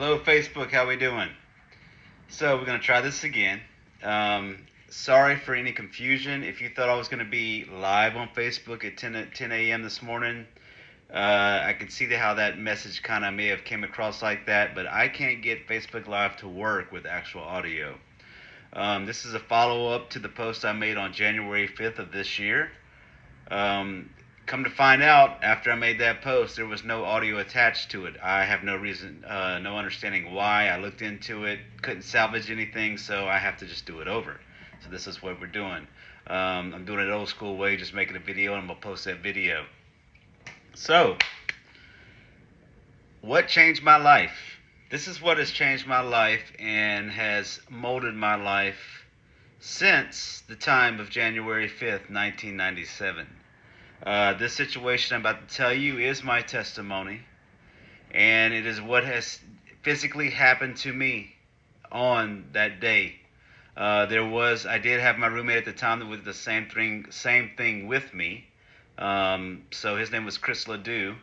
Hello, Facebook. How we doing? So we're gonna try this again. Sorry for any confusion. If you thought I was gonna be live on Facebook at 10 a.m. this morning, I can see how that message kind of may have came across like that, but I can't get Facebook Live to work with actual audio. This is a follow-up to the post I made on January 5th of this year. Um, Come to find out, after I made that post, there was no audio attached to it. I have no reason, no understanding why. I looked into it, couldn't salvage anything, so I have to just do it over. So this is what we're doing. I'm doing it old school way, just making a video, and I'm gonna post that video. So, what changed my life? This is what has changed my life and has molded my life since the time of January 5th, 1997. This situation I'm about to tell you is my testimony, and it is what has physically happened to me on that day. I did have my roommate at the time that was the same thing with me. So his name was Chris Ledoux.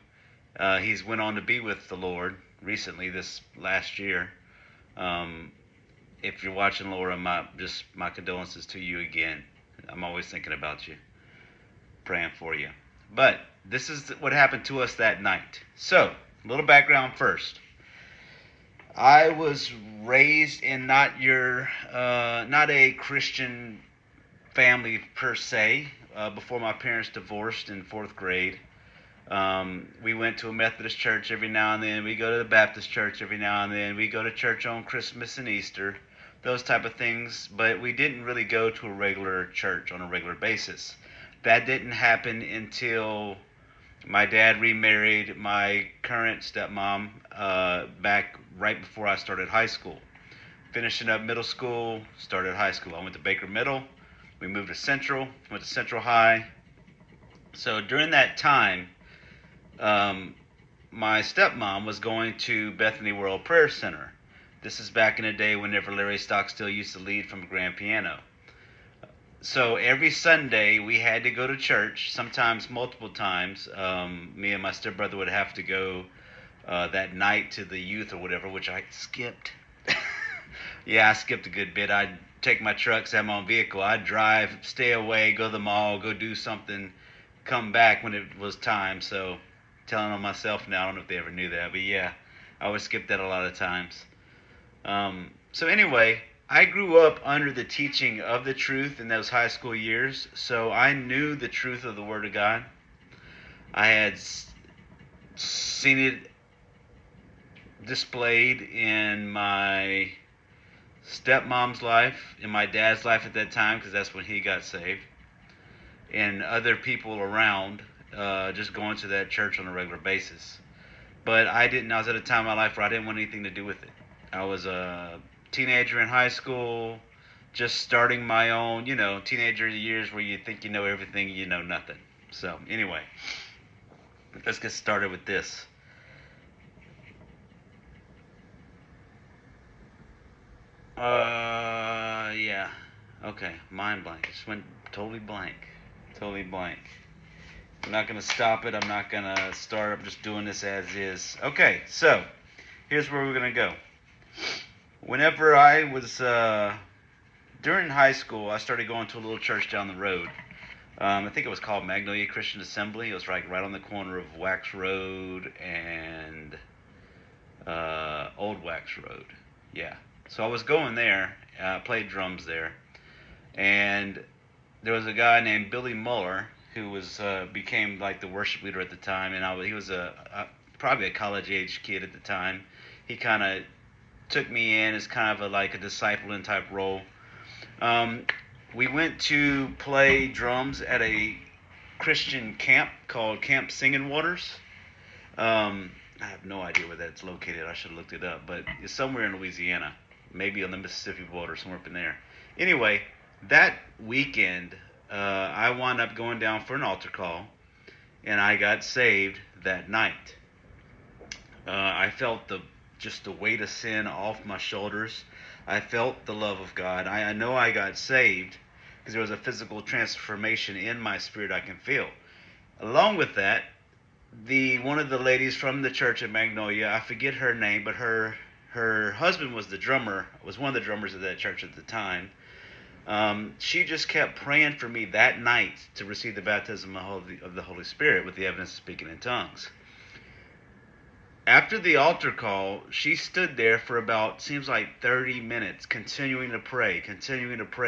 He's went on to be with the Lord recently, this last year. If you're watching, Laura, my condolences to you again. I'm always thinking about you, praying for you. But this is what happened to us that night. So, a little background first. I was raised in not a Christian family per se. Before my parents divorced in fourth grade, we went to a Methodist church every now and then. We go to the Baptist church every now and then. We go to church on Christmas and Easter, those type of things. But we didn't really go to a regular church on a regular basis. That didn't happen until my dad remarried my current stepmom back right before I started high school. Finishing up middle school, started high school. I went to Baker Middle. We moved to Central, went to Central High. So during that time, my stepmom was going to Bethany World Prayer Center. This is back in the day whenever Larry Stockstill used to lead from a grand piano. So every Sunday we had to go to church, sometimes multiple times. Me and my stepbrother would have to go that night to the youth or whatever, which I skipped. Yeah, I skipped a good bit. I'd take my trucks, have my own vehicle. I'd drive, stay away, go to the mall, go do something, come back when it was time. So telling on myself now, I don't know if they ever knew that, but yeah, I would skip that a lot of times. So anyway, I grew up under the teaching of the truth in those high school years, so I knew the truth of the Word of God. I had seen it displayed in my stepmom's life, in my dad's life at that time, because that's when he got saved, and other people around just going to that church on a regular basis. But I was at a time in my life where I didn't want anything to do with it. I was a teenager in high school, just starting my own, teenager years where you think you know everything, you know nothing. So anyway, let's get started with this. Yeah. Okay, mind blank. Just went totally blank. Totally blank. I'm not going to stop it. I'm not going to start. I'm just doing this as is. Okay, so here's where we're going to go. Whenever I was during high school, I started going to a little church down the road. I think it was called Magnolia Christian Assembly. It was right on the corner of Wax Road and Old Wax Road. Yeah. So I was going there. Played drums there, and there was a guy named Billy Muller who became like the worship leader at the time, and he was probably a college age kid at the time. He kind of took me in as kind of like a discipling type role. We went to play drums at a Christian camp called Camp Singing Waters. I have no idea where that's located. I should have looked it up, but it's somewhere in Louisiana, maybe on the Mississippi border, somewhere up in there. Anyway, that weekend, I wound up going down for an altar call, and I got saved that night. I felt just the weight of sin off my shoulders. I felt the love of God. I know I got saved because there was a physical transformation in my spirit I can feel. Along with that, one of the ladies from the church at Magnolia, I forget her name, but her her husband was the drummer, was one of the drummers of that church at the time. She just kept praying for me that night to receive the baptism of the Holy Spirit with the evidence of speaking in tongues. After the altar call, she stood there for about, seems like 30 minutes, continuing to pray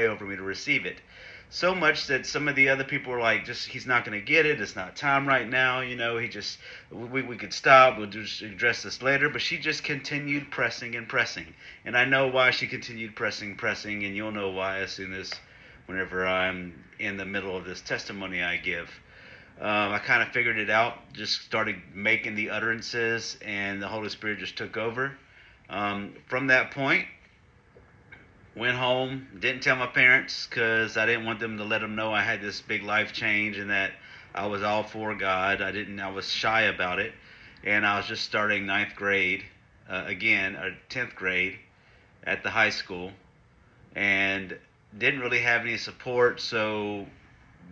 over me to receive it. So much that some of the other people were like, just, he's not going to get it. It's not time right now. We could stop. We'll just address this later. But she just continued pressing and pressing. And I know why she continued pressing, and you'll know why as soon as whenever I'm in the middle of this testimony I give. I kind of figured it out, just started making the utterances, and the Holy Spirit just took over. From that point, went home, didn't tell my parents because I didn't want them to let them know I had this big life change and that I was all for God. I was shy about it, and I was just starting ninth grade, again, or 10th grade at the high school, and didn't really have any support, so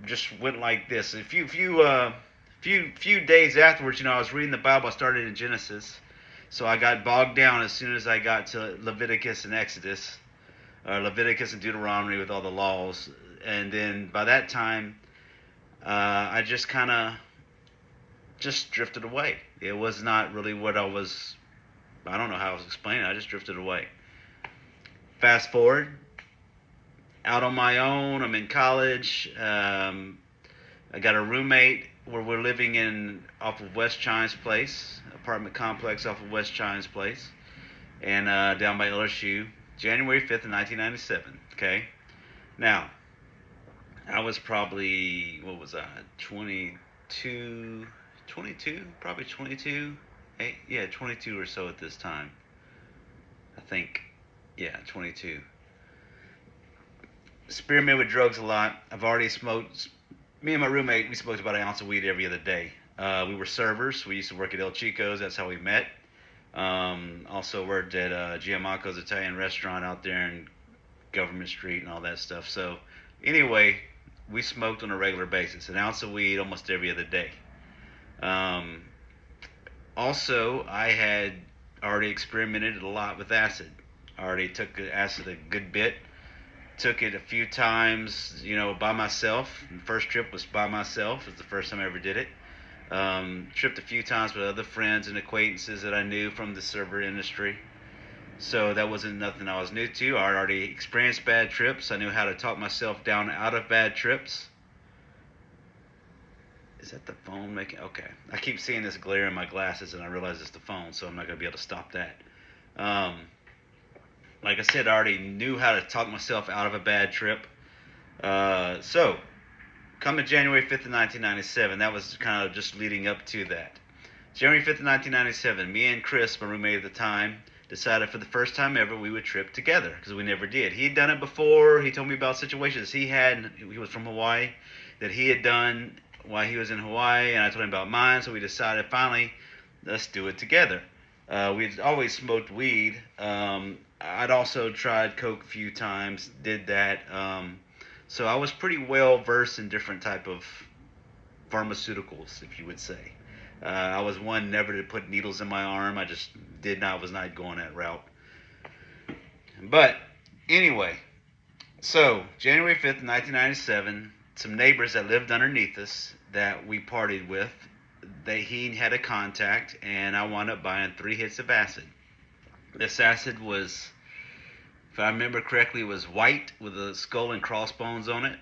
just went like this. A few days afterwards, I was reading the Bible. I started in Genesis, so I got bogged down as soon as I got to Leviticus and Exodus, Leviticus and Deuteronomy with all the laws, and then by that time, I just kind of just drifted away. It was not really what I was. I don't know how I was explaining it. I just drifted away. Fast forward. Out on my own, I'm in college. I got a roommate where we're living in off of West Chimes Place, apartment complex off of West Chimes Place, and down by LSU, January 5th of 1997. Okay, now I was probably 22, probably 22, 22 or so at this time. I think, 22. Experiment with drugs a lot. I've already smoked. Me and my roommate, we smoked about an ounce of weed every other day. We were servers. We used to work at El Chico's. That's how we met. Also worked at Giamacco's Italian restaurant out there in Government Street and all that stuff. So anyway, we smoked on a regular basis. An ounce of weed almost every other day. Also, I had already experimented a lot with acid. I already took acid a good bit. Took it a few times, by myself. The first trip was by myself. It was the first time I ever did it. Tripped a few times with other friends and acquaintances that I knew from the server industry. So that wasn't nothing I was new to. I had already experienced bad trips. I knew how to talk myself down out of bad trips. Is that the phone making? Okay. I keep seeing this glare in my glasses and I realize it's the phone, so I'm not going to be able to stop that. Like I said, I already knew how to talk myself out of a bad trip. So, coming January 5th of 1997, that was kind of just leading up to that. January 5th of 1997, me and Chris, my roommate at the time, decided for the first time ever we would trip together, because we never did. He had done it before. He told me about situations he was from Hawaii, that he had done while he was in Hawaii, and I told him about mine, so we decided finally, let's do it together. We'd always smoked weed. I'd also tried coke a few times, did that. So I was pretty well versed in different type of pharmaceuticals, if you would say. I was one never to put needles in my arm. I just was not going that route. But anyway, so January 5th, 1997, some neighbors that lived underneath us that we partied with, he had a contact, and I wound up buying 3 hits of acid. This acid was, if I remember correctly, was white with a skull and crossbones on it.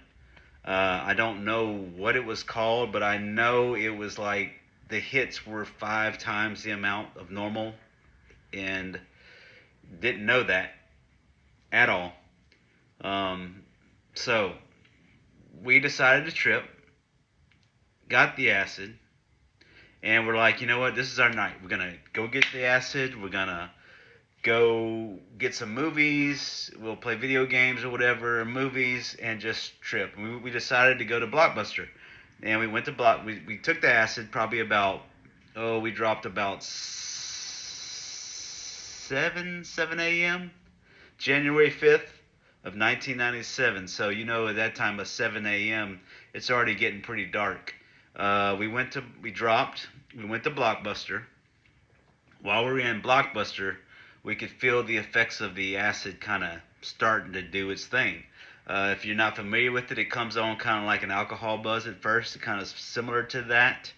I don't know what it was called, but I know it was like the hits were 5 times the amount of normal, and didn't know that at all. So we decided to trip, got the acid, and we're like, you know what, this is our night. We're going to go get the acid. We're going to go get some movies. We'll play video games or whatever, movies, and just trip. We decided to go to Blockbuster. And we went to we took the acid probably about, we dropped about 7 a.m. January 5th of 1997. So, at that time of 7 a.m., it's already getting pretty dark. We went to Blockbuster. While we were in Blockbuster, we could feel the effects of the acid kind of starting to do its thing. If you're not familiar with it, it comes on kind of like an alcohol buzz at first, kind of similar to that,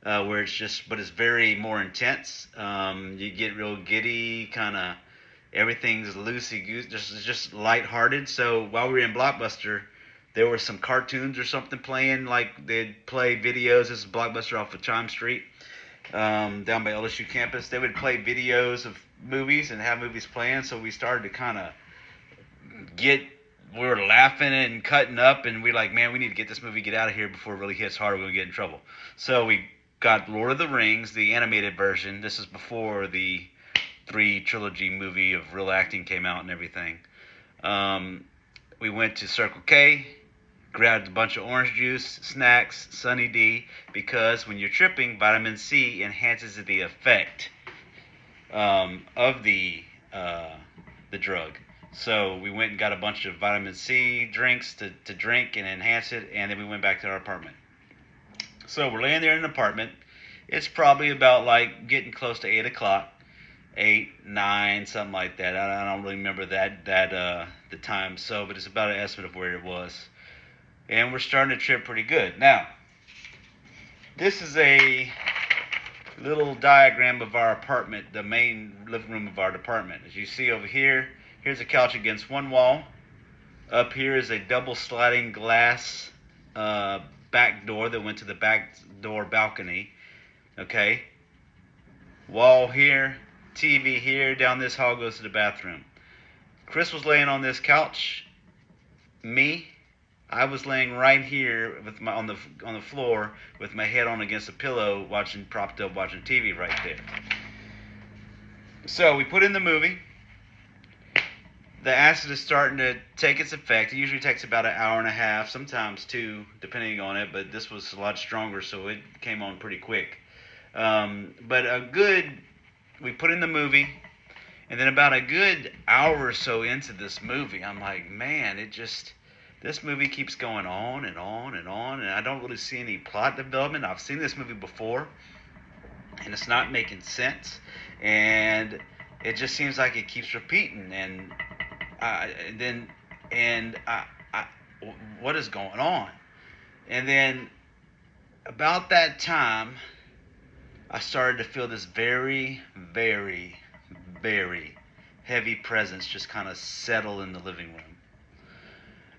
where it's just, but it's very more intense. You get real giddy, kind of everything's loosey goose, just lighthearted. So while we were in Blockbuster, there were some cartoons or something playing, like they'd play videos. This is Blockbuster off of Chime Street, down by LSU campus. They would play videos of movies and have movies playing. So we started to kind of we were laughing and cutting up, and we like, man, we need to get this movie, get out of here before it really hits hard. We're gonna get in trouble. So we got Lord of the Rings, the animated version. This is before the 3 trilogy movie of real acting came out and everything. We went to Circle K, grabbed a bunch of orange juice, snacks, Sunny D, because when you're tripping, vitamin C enhances the effect of the drug. So we went and got a bunch of vitamin C drinks to drink and enhance it, and then we went back to our apartment. So we're laying there in an apartment. It's probably about like getting close to 8 o'clock. 8, 9, something like that. I don't really remember the time. So, but it's about an estimate of where it was, and we're starting to trip pretty good. Now, this is a little diagram of our apartment, the main living room of our apartment. As you see over here, here's a couch against one wall. Up here is a double sliding glass back door that went to the back door balcony. Okay, wall here. TV here, down this hall goes to the bathroom. Chris was laying on this couch. I was laying right here with on the floor with my head on against a pillow, propped up watching TV right there. So we put in the movie. The acid is starting to take its effect. It usually takes about an hour and a half, sometimes 2, depending on it. But this was a lot stronger, so it came on pretty quick. We put in the movie, and then about a good hour or so into this movie, I'm like, man, this movie keeps going on and on and on, and I don't really see any plot development. I've seen this movie before, and it's not making sense, and it just seems like it keeps repeating, and what is going on? And then about that time, I started to feel this very, very, very heavy presence just kind of settle in the living room.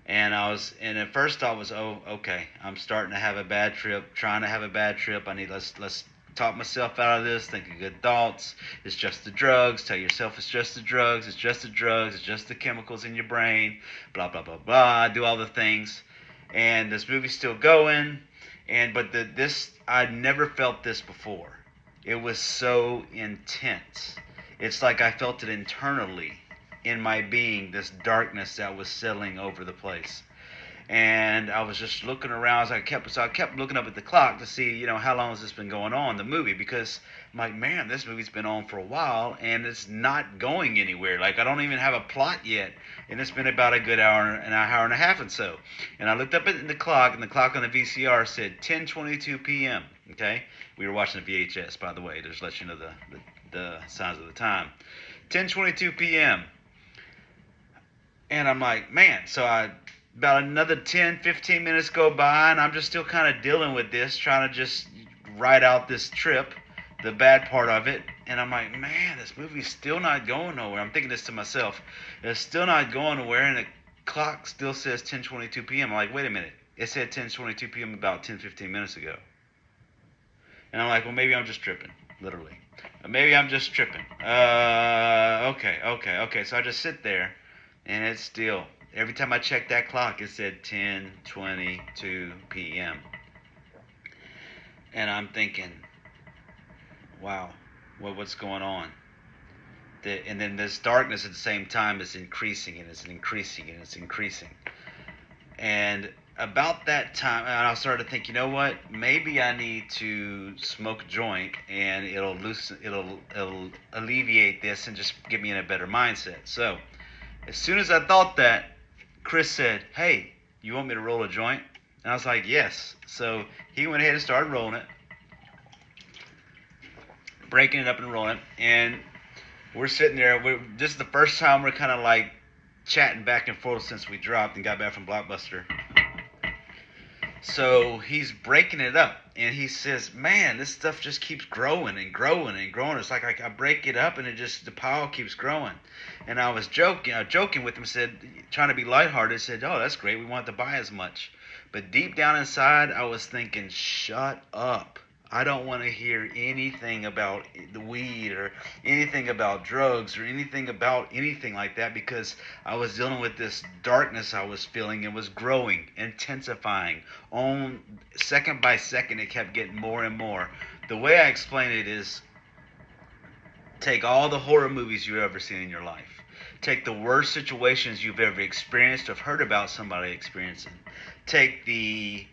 And at first I was, oh, okay, I'm starting to have a bad trip, trying to have a bad trip. Let's talk myself out of this, think of good thoughts. It's just the drugs. Tell yourself it's just the drugs. It's just the drugs. It's just the chemicals in your brain. Blah, blah, blah, blah. Do all the things. And this movie's still going. I'd never felt this before. It was so intense. It's like I felt it internally in my being, this darkness that was settling over the place. And I was just looking around. So I kept looking up at the clock to see, how long has this been going on, the movie, because I'm like, man, this movie's been on for a while and it's not going anywhere. Like, I don't even have a plot yet, and it's been about a good hour and a half and so. And I looked up at the clock, and the clock on the VCR said 10:22 p.m. Okay, we were watching the VHS, by the way, to just let you know the signs of the time. 10:22 p.m. And I'm like, man, so about another 10, 15 minutes go by, and I'm just still kind of dealing with this, trying to just ride out this trip, the bad part of it. And I'm like, man, this movie's still not going nowhere. I'm thinking this to myself. It's still not going nowhere, and the clock still says 10:22 p.m. I'm like, wait a minute. It said 10:22 p.m. about 10, 15 minutes ago. And I'm like, well, maybe I'm just tripping, literally. Maybe I'm just tripping. Okay. So I just sit there, and it's still, every time I checked that clock, it said 10:22 p.m. And I'm thinking, wow, what's going on? And then this darkness at the same time is increasing, and it's increasing, and it's increasing. And about that time, and I started to think, you know what? Maybe I need to smoke a joint, and it'll alleviate this and just get me in a better mindset. So, as soon as I thought that, Chris said, "Hey, you want me to roll a joint?" And I was like, "Yes." So he went ahead and started rolling it, breaking it up and rolling it. And we're sitting there. This is the first time we're kind of like chatting back and forth since we dropped and got back from Blockbuster. So he's breaking it up, and he says, "Man, this stuff just keeps growing and growing and growing. It's like I break it up, and the pile keeps growing." And I was joking with him, said, trying to be lighthearted, said, "Oh, that's great. We want to buy as much." But deep down inside, I was thinking, "Shut up. I don't want to hear anything about the weed or anything about drugs or anything about anything like that, because I was dealing with this darkness I was feeling. It was growing, intensifying. On second by second, it kept getting more and more. The way I explain it is, take all the horror movies you've ever seen in your life. Take the worst situations you've ever experienced or heard about somebody experiencing. Take the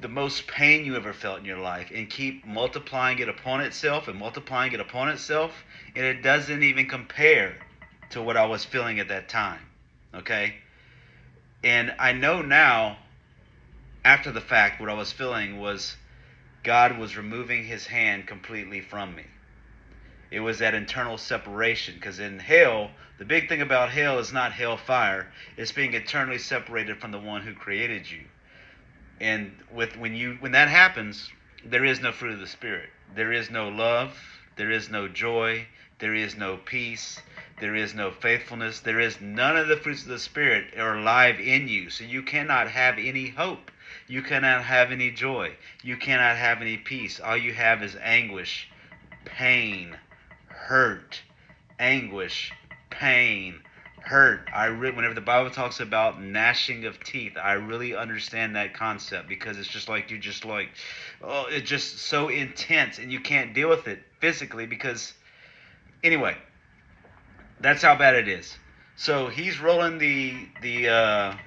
most pain you ever felt in your life and keep multiplying it upon itself and multiplying it upon itself, and it doesn't even compare to what I was feeling at that time." Okay? And I know now, after the fact, what I was feeling was God was removing his hand completely from me. It was that internal separation, because in hell, the big thing about hell is not hellfire, it's being eternally separated from the one who created you. And when that happens, there is no fruit of the Spirit. There is no love. There is no joy. There is no peace. There is no faithfulness. There is none of the fruits of the Spirit are alive in you. So you cannot have any hope. You cannot have any joy. You cannot have any peace. All you have is anguish, pain, hurt, anguish, pain, hurt. Whenever the Bible talks about gnashing of teeth, I really understand that concept, because it's just like oh, it's just so intense, and you can't deal with it physically because, anyway, that's how bad it is. So he's rolling the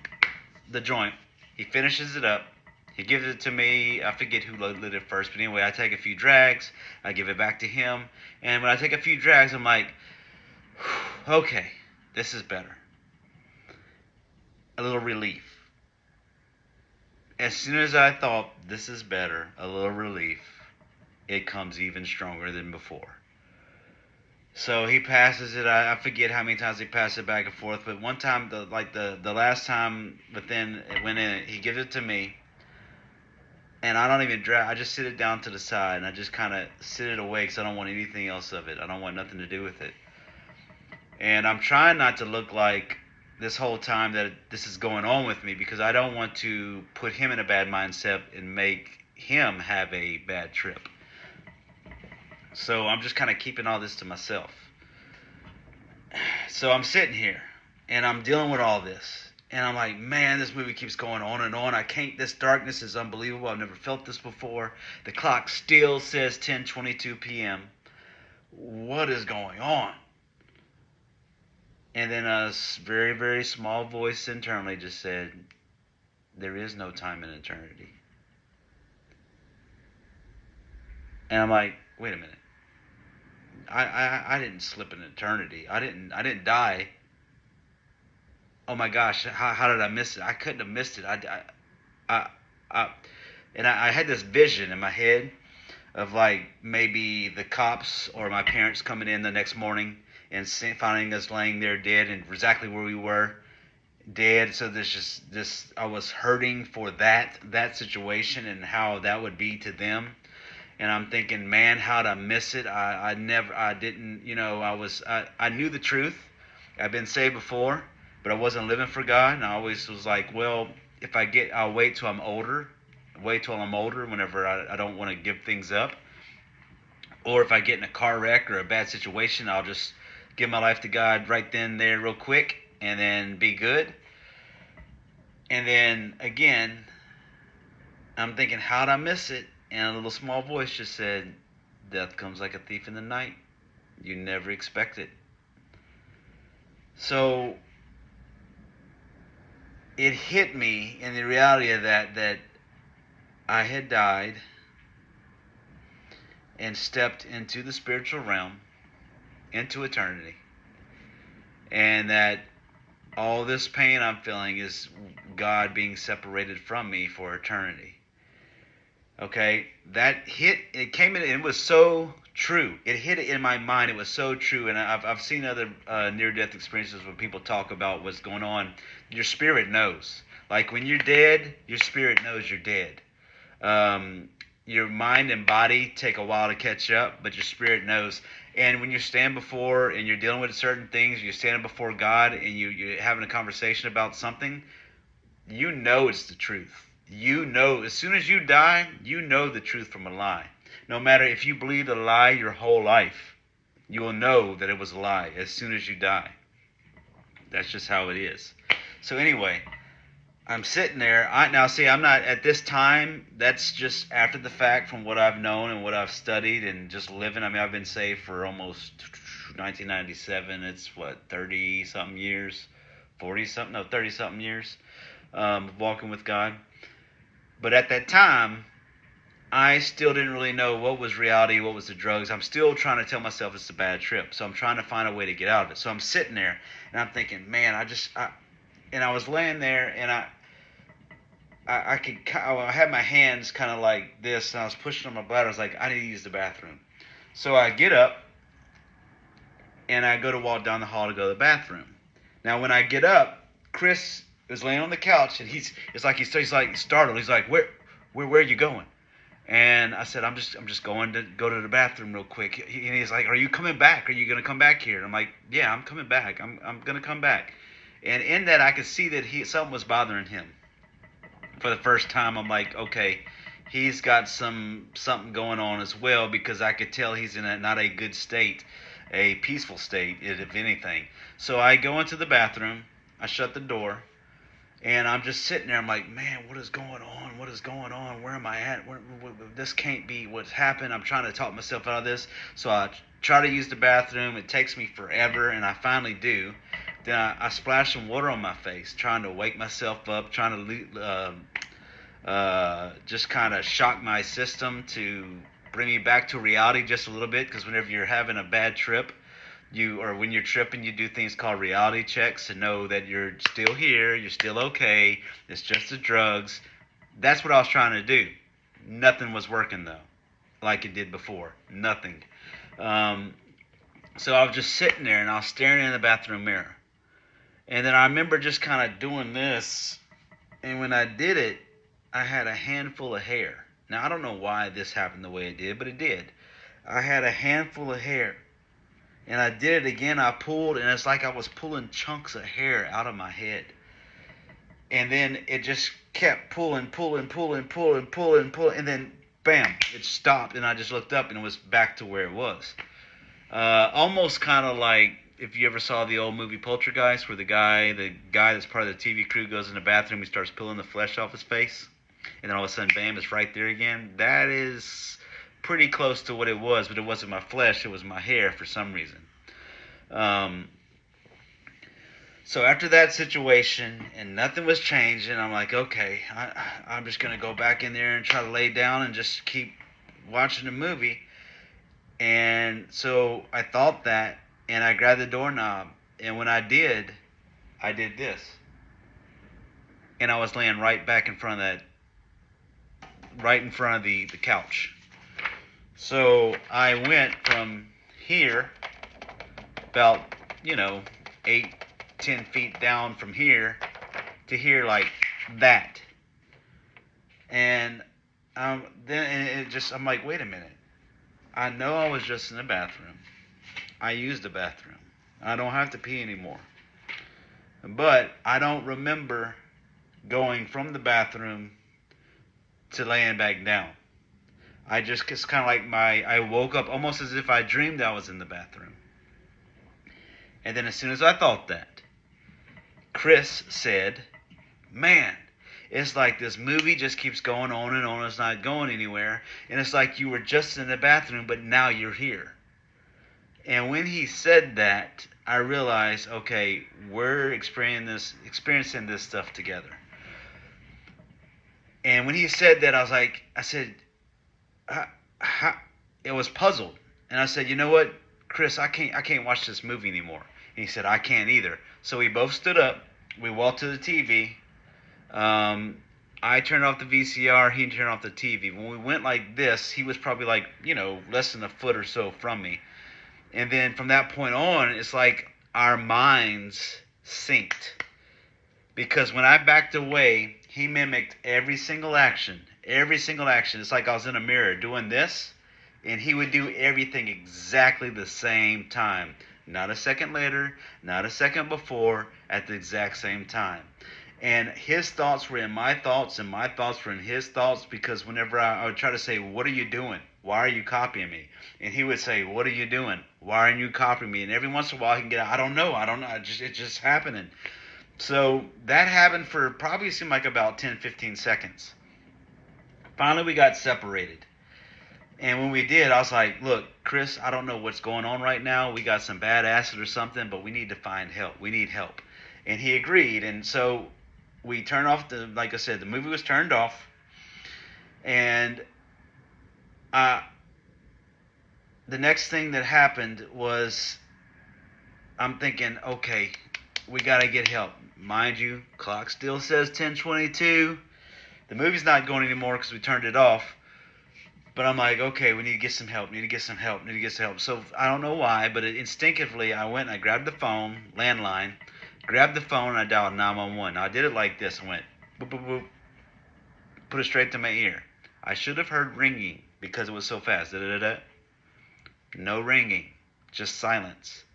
joint. He finishes it up. He gives it to me. I forget who lit it first, but anyway, I take a few drags. I give it back to him, and when I take a few drags, I'm like, okay, this is better. A little relief. As soon as I thought this is better, a little relief, it comes even stronger than before. So he passes it. I forget how many times he passed it back and forth, but one time, the last time, but then it went in. He gives it to me, and I don't even drag. I just sit it down to the side, and I just kind of sit it away because I don't want anything else of it. I don't want nothing to do with it. And I'm trying not to look like this whole time that this is going on with me, because I don't want to put him in a bad mindset and make him have a bad trip. So I'm just kind of keeping all this to myself. So I'm sitting here, and I'm dealing with all this. And I'm like, man, this movie keeps going on and on. This darkness is unbelievable. I've never felt this before. The clock still says 10:22 p.m. What is going on? And then a very, very small voice internally just said, there is no time in eternity. And I'm like, wait a minute. I didn't slip in eternity. I didn't die. Oh my gosh, how did I miss it? I couldn't have missed it. I had this vision in my head of like maybe the cops or my parents coming in the next morning and finding us laying there dead and exactly where we were, dead. So there's just this, I was hurting for that situation and how that would be to them. And I'm thinking, man, how'd I miss it? I didn't, I knew the truth. I've been saved before, but I wasn't living for God. And I always was like, well, I'll wait till I'm older. Whenever I don't want to give things up. Or if I get in a car wreck or a bad situation, I'll just give my life to God right then there real quick and then be good. And then again, I'm thinking, how'd I miss it? And a little small voice just said, death comes like a thief in the night. You never expect it. So it hit me in the reality of that I had died and stepped into the spiritual realm, into eternity, and that all this pain I'm feeling is God being separated from me for eternity. Okay, that hit, it came in, it was so true. It hit it in my mind. It was so true. And I've seen other near-death experiences where people talk about what's going on. Your spirit knows. Like when you're dead, your spirit knows you're dead. Your mind and body take a while to catch up, but your spirit knows. And when you stand before and you're dealing with certain things, you're standing before God and you're having a conversation about something, you know it's the truth. You know, as soon as you die, you know the truth from a lie. No matter if you believe a lie your whole life, you will know that it was a lie as soon as you die. That's just how it is. So anyway, I'm sitting there. Now see, I'm not at this time. That's just after the fact from what I've known and what I've studied and just living. I mean, I've been saved for almost 1997. It's what, 30 something years, 40 something, no, 30 something years, walking with God. But at that time, I still didn't really know what was reality, what was the drugs. I'm still trying to tell myself it's a bad trip. So I'm trying to find a way to get out of it. So I'm sitting there and I'm thinking, man, and I was laying there and I had my hands kind of like this and I was pushing on my bladder. I was like, I need to use the bathroom. So I get up and I go to walk down the hall to go to the bathroom. Now when I get up, Chris is laying on the couch and he's like startled. He's like, where are you going? And I said, I'm just going to go to the bathroom real quick. And he's like, are you coming back? Are you going to come back here? And I'm like, yeah, I'm coming back. I'm going to come back. And in that, I could see that something was bothering him. For the first time, I'm like, okay, he's got something going on as well, because I could tell he's in not a good state, a peaceful state, if anything. So I go into the bathroom. I shut the door. And I'm just sitting there. I'm like, man, what is going on? What is going on? Where am I at? This can't be what's happened. I'm trying to talk myself out of this. So I try to use the bathroom. It takes me forever, and I finally do. Then I splash some water on my face, trying to wake myself up, trying to just kind of shock my system to bring me back to reality just a little bit. Because whenever you're having a bad trip, when you're tripping, you do things called reality checks to know that you're still here, you're still okay, it's just the drugs. That's what I was trying to do. Nothing was working though, like it did before. Nothing. So I was just sitting there and I was staring in the bathroom mirror. And then I remember just kind of doing this, and when I did it, I had a handful of hair. Now I don't know why this happened the way it did, but it did. I had a handful of hair. And I did it again. I pulled, and it's like I was pulling chunks of hair out of my head. And then it just kept pulling. And then, bam, it stopped. And I just looked up, and it was back to where it was. Almost kind of like if you ever saw the old movie Poltergeist, where the guy that's part of the TV crew goes in the bathroom, he starts pulling the flesh off his face. And then all of a sudden, bam, it's right there again. That is pretty close to what it was, but it wasn't my flesh, it was my hair for some reason. So after that situation and nothing was changing, I'm like, okay, I'm just going to go back in there and try to lay down and just keep watching the movie. And so I thought that, and I grabbed the doorknob, and when I did this. And I was laying right back in front of the couch. So I went from here, about, 8-10 feet down from here to here, like that. And I'm like, wait a minute. I know I was just in the bathroom. I used the bathroom. I don't have to pee anymore. But I don't remember going from the bathroom to laying back down. It's kind of like I woke up almost as if I dreamed I was in the bathroom. And then as soon as I thought that, Chris said, man, it's like this movie just keeps going on and on. It's not going anywhere. And it's like you were just in the bathroom, but now you're here. And when he said that, I realized, okay, we're experiencing this stuff together. And when he said that, it was puzzled. And I said, you know what, Chris, I can't watch this movie anymore. And he said, I can't either. So we both stood up. We walked to the TV. I turned off the VCR, he turned off the TV. When we went like this, he was probably like, less than a foot or so from me. And then from that point on, it's like our minds synced. Because when I backed away, he mimicked every single action. Every single action. It's like I was in a mirror doing this, and he would do everything exactly the same time. Not a second later, not a second before, at the exact same time. And his thoughts were in my thoughts, and my thoughts were in his thoughts, because whenever I would try to say, what are you doing? Why are you copying me? And he would say, what are you doing? Why are you copying me? And every once in a while he can get out, I don't know. It's just happening. So that happened for probably seemed like about 10, 15 seconds. Finally, we got separated. And when we did, I was like, look, Chris, I don't know what's going on right now. We got some bad acid or something, but we need to find help. We need help. And he agreed. And so we turned off like I said, the movie was turned off. And the next thing that happened was I'm thinking, okay, we got to get help. Mind you, clock still says 10:22. The movie's not going anymore because we turned it off. But I'm like, okay, we need to get some help. So I don't know why, but instinctively I went and I grabbed the phone, landline, grabbed the phone and I dialed 911. Now I did it like this. I went, boop, boop, boop, put it straight to my ear. I should have heard ringing because it was so fast. Da-da-da-da. No ringing, just silence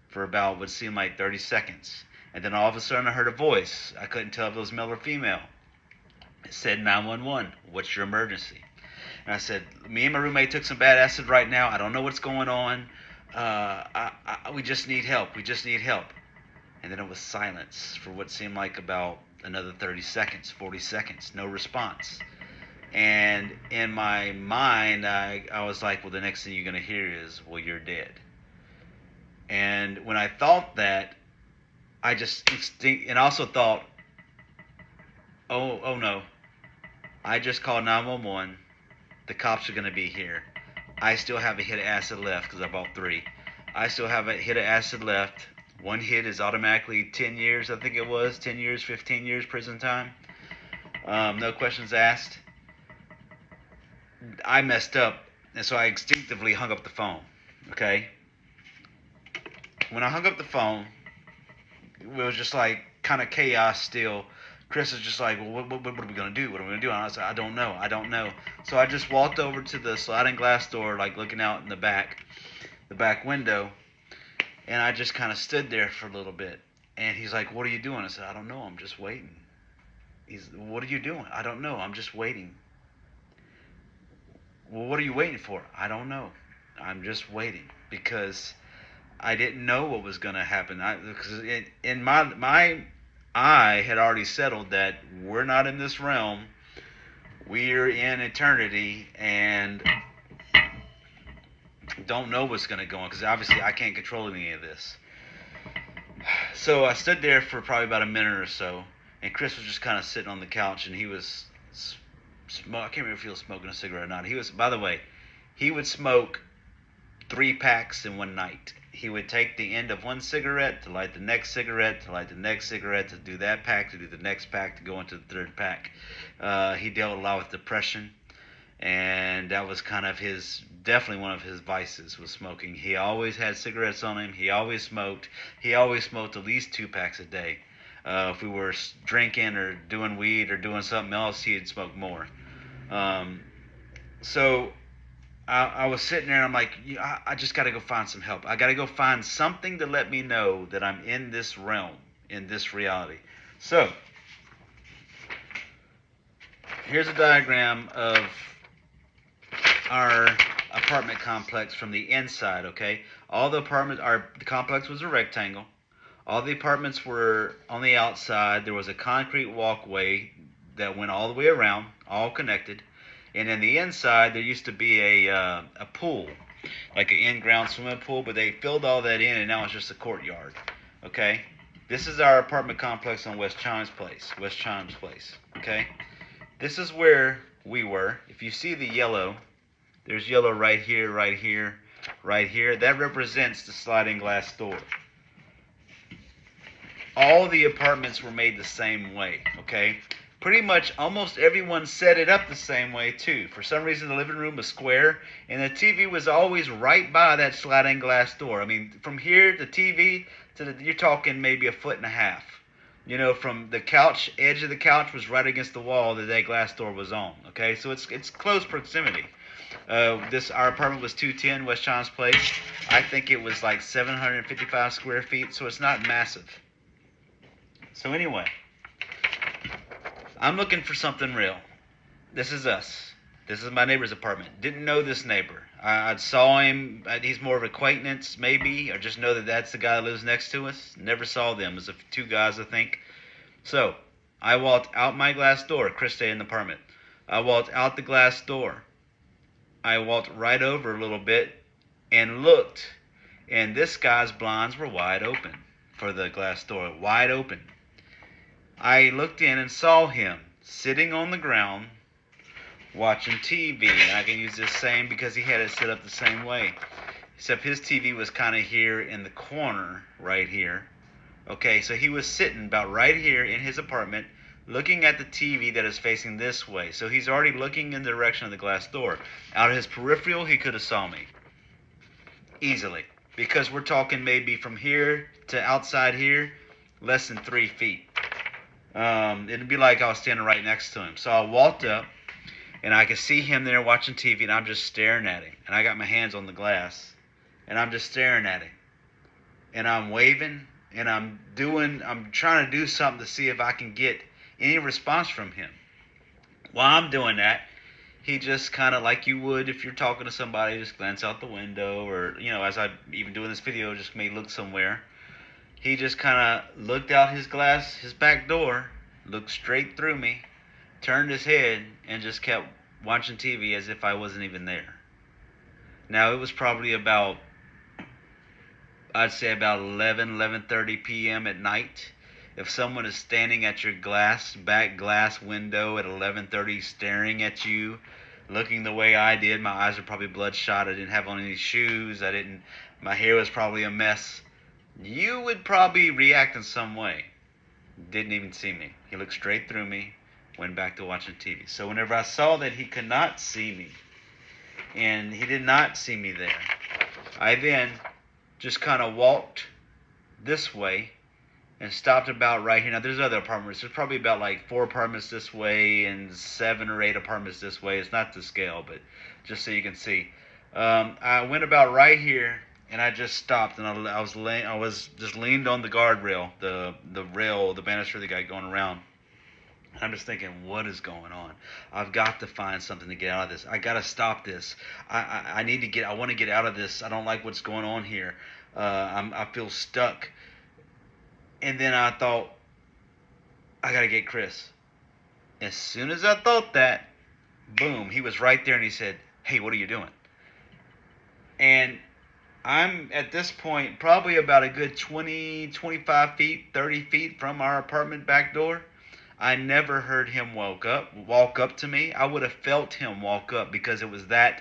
for about what seemed like 30 seconds. And then all of a sudden I heard a voice. I couldn't tell if it was male or female. It said 911, what's your emergency? And I said, me and my roommate took some bad acid right now. I don't know what's going on. We just need help. And then it was silence for what seemed like about another 30 seconds, 40 seconds. No response. And in my mind, I was like, well, the next thing you're going to hear is, well, you're dead. And when I thought that, I just and also thought, oh no, I just called 911. The cops are going to be here. I still have a hit of acid left because I bought 3. I still have a hit of acid left. One hit is automatically 10 years, I think it was. 10 years, 15 years prison time. No questions asked. I messed up, and so I instinctively hung up the phone. Okay? When I hung up the phone, it was just like kind of chaos still. Chris was just like, well, what are we going to do? What are we going to do? And I was like, I don't know. So I just walked over to the sliding glass door, like looking out in the back window, and I just kind of stood there for a little bit. And he's like, what are you doing? I said, I don't know. I'm just waiting. What are you doing? I don't know. I'm just waiting. Well, what are you waiting for? I don't know. I'm just waiting because I didn't know what was going to happen. Because in my I had already settled that we're not in this realm. We're in eternity and don't know what's going to go on because obviously I can't control any of this. So I stood there for probably about a minute or so, and Chris was just kind of sitting on the couch, and he was I can't remember if he was smoking a cigarette or not. He was, by the way, he would smoke 3 packs in one night. He would take the end of one cigarette to light the next cigarette, to light the next cigarette, to do that pack, to do the next pack, to go into the third pack. He dealt a lot with depression, and that was kind of definitely one of his vices was smoking. He always had cigarettes on him. He always smoked. He always smoked at least 2 packs a day. If we were drinking or doing weed or doing something else, he'd smoke more. So I was sitting there and I'm like, I just got to go find some help. I got to go find something to let me know that I'm in this realm, in this reality. So here's a diagram of our apartment complex from the inside, okay? All the the complex was a rectangle. All the apartments were on the outside. There was a concrete walkway that went all the way around, all connected. And in the inside, there used to be a pool, like an in-ground swimming pool, but they filled all that in, and now it's just a courtyard. Okay? This is our apartment complex on West Chimes Place. Okay? This is where we were. If you see the yellow, there's yellow right here, right here, right here. That represents the sliding glass door. All the apartments were made the same way, okay? pretty much almost everyone set it up the same way too. For some reason, the living room was square, and the TV was always right by that sliding glass door. I mean, from here, the TV to you're talking maybe a foot and a half. You know, from the couch, edge of the couch was right against the wall that glass door was on. Okay, so it's close proximity. Our apartment was 210 West Child's Place. I think it was like 755 square feet, so it's not massive. So anyway, I'm looking for something real. This is us. This is my neighbor's apartment. Didn't know this neighbor. I saw him. He's more of an acquaintance, maybe, or just know that that's the guy that lives next to us. Never saw them. It was two guys, I think. So I walked out my glass door. Chris stayed in the apartment. I walked out the glass door. I walked right over a little bit and looked, and this guy's blinds were wide open for the glass door, wide open. I looked in and saw him sitting on the ground watching TV, and I can use this same because he had it set up the same way, except his TV was kind of here in the corner right here. Okay, so he was sitting about right here in his apartment looking at the TV that is facing this way. So he's already looking in the direction of the glass door. Out of his peripheral, he could have saw me easily, because we're talking maybe from here to outside here, less than 3 feet. It'd be like I was standing right next to him. So I walked up, and I could see him there watching TV, and I'm just staring at him. And I got my hands on the glass, and I'm just staring at him. And I'm waving, and I'm trying to do something to see if I can get any response from him. While I'm doing that, he just kind of, like you would if you're talking to somebody, just glance out the window, or, you know, as I even doing this video, just may look somewhere. He just kind of looked out his back door, looked straight through me, turned his head, and just kept watching TV as if I wasn't even there. Now, it was probably about, I'd say about 11:30 p.m. at night. If someone is standing at your back glass window at 11:30 staring at you, looking the way I did, my eyes were probably bloodshot, I didn't have on any shoes, my hair was probably a mess, you would probably react in some way. Didn't even see me. He looked straight through me, went back to watching TV. So whenever I saw that he could not see me, and he did not see me there, I then just kind of walked this way and stopped about right here. Now, there's other apartments. There's probably about like 4 apartments this way and 7 or 8 apartments this way. It's not to scale, but just so you can see. I went about right here, and I just stopped, and I was just leaned on the guardrail, the rail, the banister that got going around. I'm just thinking, what is going on? I've got to find something to get out of this. I got to stop this. I want to get out of this. I don't like what's going on here. I feel stuck. And then I thought, I got to get Chris. As soon as I thought that, boom, he was right there, and he said, hey, what are you doing? And I'm, at this point, probably about a good 20, 25 feet, 30 feet from our apartment back door. I never heard him walk up to me. I would have felt him walk up, because it was the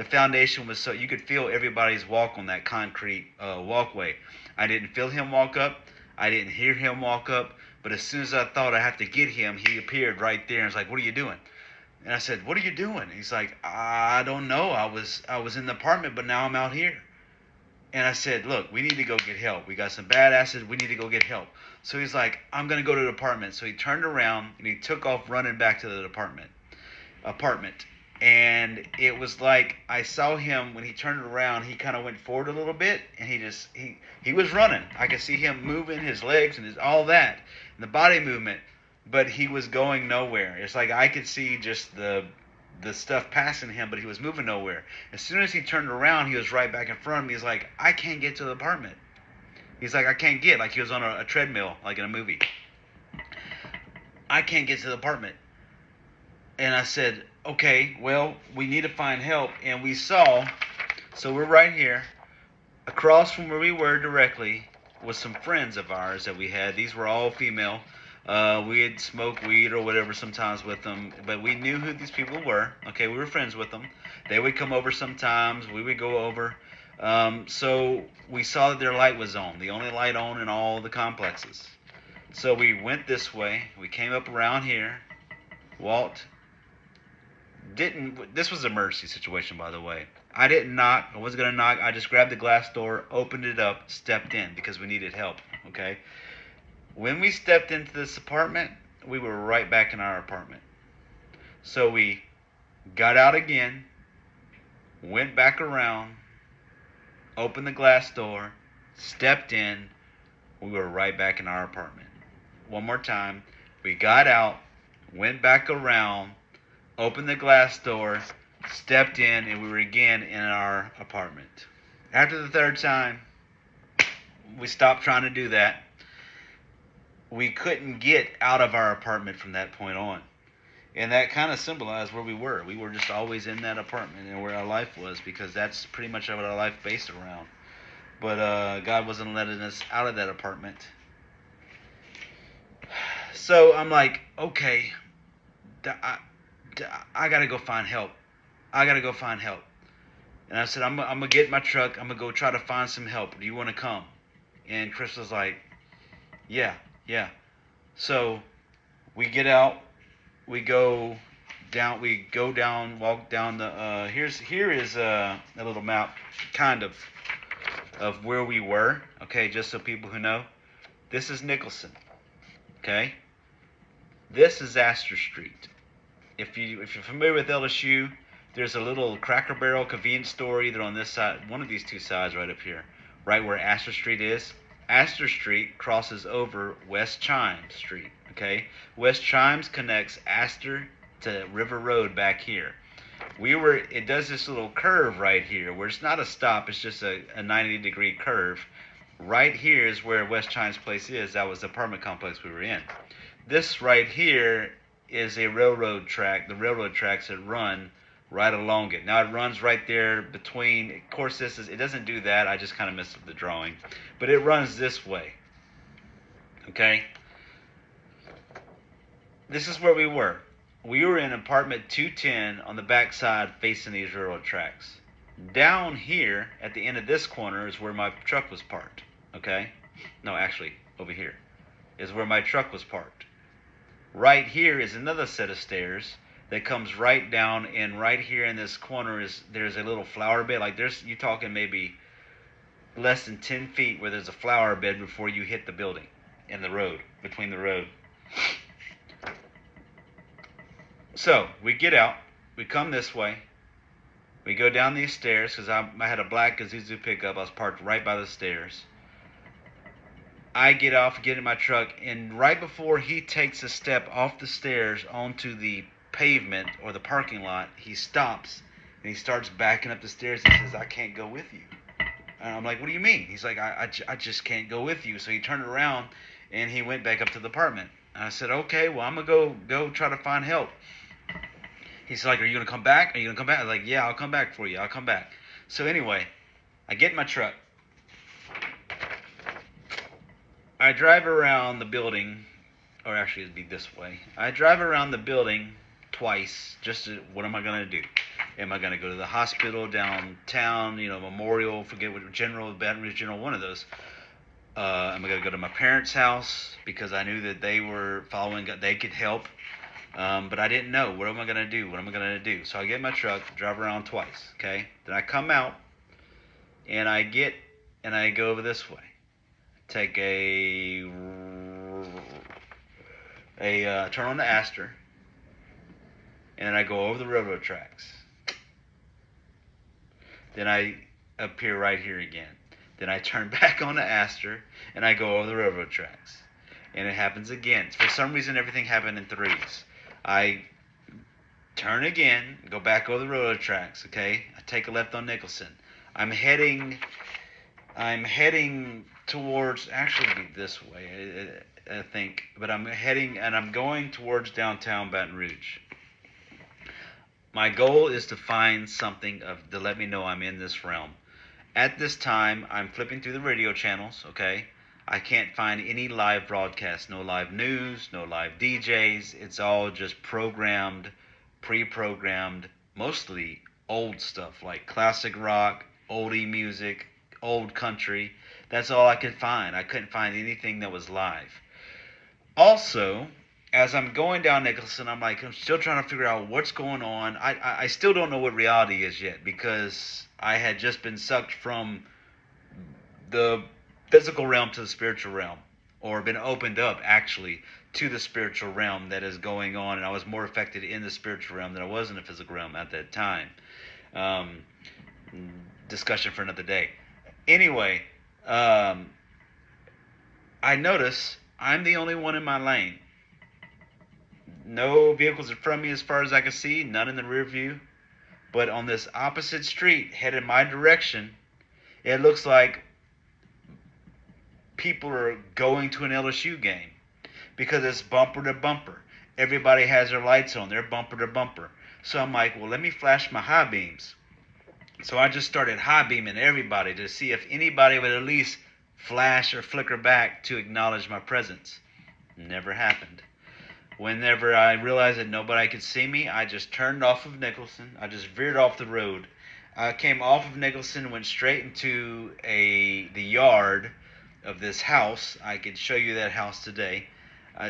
foundation was so, you could feel everybody's walk on that concrete walkway. I didn't feel him walk up. I didn't hear him walk up. But as soon as I thought I have to get him, he appeared right there and was like, what are you doing? And I said, what are you doing? He's like, I don't know. I was in the apartment, but now I'm out here. And I said, look, we need to go get help. We got some bad acid. We need to go get help. So he's like, I'm going to go to the apartment. So he turned around, and he took off running back to the apartment. And it was like, I saw him, when he turned around, he kind of went forward a little bit, and he was running. I could see him moving his legs and all that, and the body movement, but he was going nowhere. It's like I could see just the stuff passing him, but he was moving nowhere. As soon as he turned around, he was right back in front of me. He's like, I can't get to the apartment. He's like, I can't get, like he was on a treadmill, like in a movie. I can't get to the apartment. And I said, okay, well, we need to find help. And we saw, so we're right here, across from where we were directly was some friends of ours that we had. These were all female. We had smoked weed or whatever sometimes with them, but we knew who these people were. Okay, we were friends with them. They would come over sometimes. We would go over. So we saw that their light was on, the only light on in all the complexes. So we went this way. We came up around here. Walt didn't. This was an emergency situation, by the way. I didn't knock. I wasn't gonna knock. I just grabbed the glass door, opened it up, stepped in because we needed help. Okay. When we stepped into this apartment, we were right back in our apartment. So we got out again, went back around, opened the glass door, stepped in. We were right back in our apartment. One more time. We got out, went back around, opened the glass door, stepped in, and we were again in our apartment. After the third time, we stopped trying to do that. We couldn't get out of our apartment from that point on. And that kind of symbolized where we were. We were just always in that apartment and where our life was, because that's pretty much what our life based around. But God wasn't letting us out of that apartment. So I'm like, okay, I got to go find help. I got to go find help. And I said, I'm going to get in my truck. I'm going to go try to find some help. Do you want to come? And Chris was like, yeah. So we get out. We go down, walk down the, here is a little map, kind of where we were, okay, just so people who know. This is Nicholson, okay? This is Astor Street. If you're familiar with LSU, there's a little Cracker Barrel convenience store either on this side, one of these two sides right up here, right where Astor Street is. Astor Street crosses over West Chimes Street, okay? West Chimes connects Astor to River Road back here. It does this little curve right here where it's not a stop, it's just a 90-degree curve. Right here is where West Chimes Place is. That was the apartment complex we were in. This right here is a railroad track, the railroad tracks that run right along it. Now it runs right there between, of course it doesn't do that, I just kind of messed up the drawing, but it runs this way, okay? This is where we were. We were in apartment 210 on the back side facing these railroad tracks. Down here at the end of this corner is where my truck was parked, okay? No, actually, over here is where my truck was parked. Right here is another set of stairs that comes right down, and right here in this corner there's a little flower bed. Like you're talking maybe less than 10 feet where there's a flower bed before you hit the building in the road, between the road. So we get out, we come this way, we go down these stairs because I had a black Isuzu pickup. I was parked right by the stairs. I get off, get in my truck, and right before he takes a step off the stairs onto the pavement or the parking lot, he stops and he starts backing up the stairs and says, I can't go with you. And I'm like, what do you mean? He's like, I just can't go with you. So he turned around and he went back up to the apartment. And I said, okay, well, I'm going to go try to find help. He's like, are you going to come back? Are you going to come back? I was like, yeah, I'll come back for you. I'll come back. So anyway, I get in my truck. I drive around the building, or actually it'd be this way. I drive around the building twice, what am I going to do? Am I going to go to the hospital downtown, Memorial, forget what, Baton Rouge General, one of those. Am I going to go to my parents' house because I knew that they were following, they could help. But I didn't know, what am I going to do? What am I going to do? So I get in my truck, drive around twice, okay? Then I come out, and I go over this way. Take a turn on the Astor, and then I go over the railroad tracks. Then I appear right here again. Then I turn back on the Astor, and I go over the railroad tracks. And it happens again. For some reason, everything happened in threes. I turn again, go back over the railroad tracks, okay? I take a left on Nicholson. I'm heading towards, actually it'd be this way, I think, but I'm going towards downtown Baton Rouge. My goal is to find something to let me know I'm in this realm. At this time, I'm flipping through the radio channels, okay? I can't find any live broadcasts, no live news, no live DJs. It's all just programmed, pre-programmed, mostly old stuff like classic rock, oldie music, old country. That's all I could find. I couldn't find anything that was live. Also, as I'm going down Nicholson, I'm still trying to figure out what's going on. I still don't know what reality is yet because I had just been sucked from the physical realm to the spiritual realm, or been opened up actually to the spiritual realm that is going on, and I was more affected in the spiritual realm than I was in the physical realm at that time. Um, Discussion for another day. Anyway, I notice I'm the only one in my lane. No vehicles in front of me as far as I can see, none in the rear view. But on this opposite street, headed my direction, it looks like people are going to an LSU game because it's bumper to bumper. Everybody has their lights on, they're bumper to bumper. So I'm like, well, let me flash my high beams. So I just started high beaming everybody to see if anybody would at least flash or flicker back to acknowledge my presence. Never happened. Whenever I realized that nobody could see me, I just turned off of Nicholson. I just veered off the road. I came off of Nicholson, went straight into the yard of this house. I could show you that house today.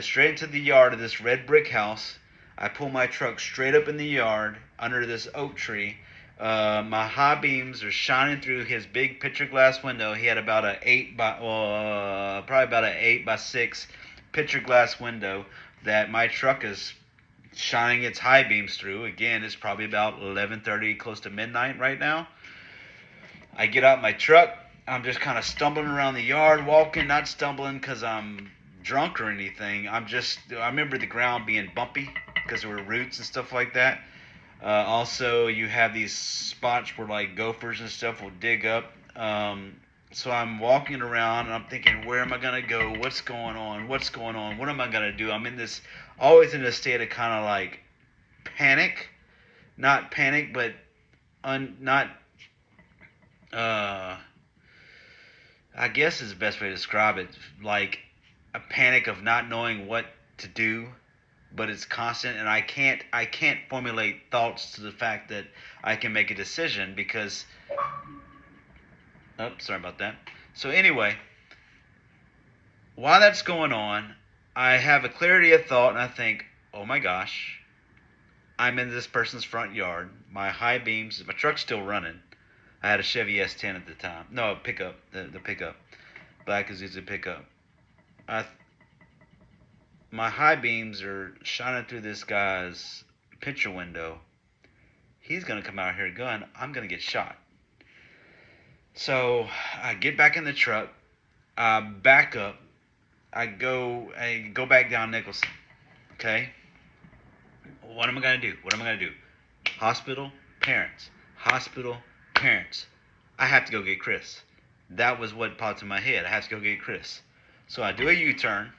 Straight into the yard of this red brick house. I pull my truck straight up in the yard under this oak tree. My high beams are shining through his big picture glass window. He had about probably about an 8x6 picture glass window that my truck is shining its high beams through. Again, it's probably about 11:30, close to midnight right now. I get out my truck. I'm just kind of stumbling around the yard, walking, not stumbling because I'm drunk or anything. I remember the ground being bumpy because there were roots and stuff like that. Also, you have these spots where like gophers and stuff will dig up. So I'm walking around and I'm thinking, where am I gonna go? What's going on? What's going on? What am I gonna do? I'm always in a state of kind of like panic, not panic, but not. I guess is the best way to describe it. Like a panic of not knowing what to do, but it's constant, and I can't formulate thoughts to the fact that I can make a decision because. Oh, sorry about that. So anyway, while that's going on, I have a clarity of thought, and I think, oh my gosh, I'm in this person's front yard. My high beams, my truck's still running. I had a Chevy S10 at the time. No, pickup, the pickup, Black Isuzu pickup. My high beams are shining through this guy's picture window. He's gonna come out here gun. I'm gonna get shot. So I get back in the truck, I back up, I go back down Nicholson. Okay? What am I gonna do? What am I gonna do? Hospital, parents. Hospital, parents. I have to go get Chris. That was what popped in my head. I have to go get Chris. So I do a U-turn.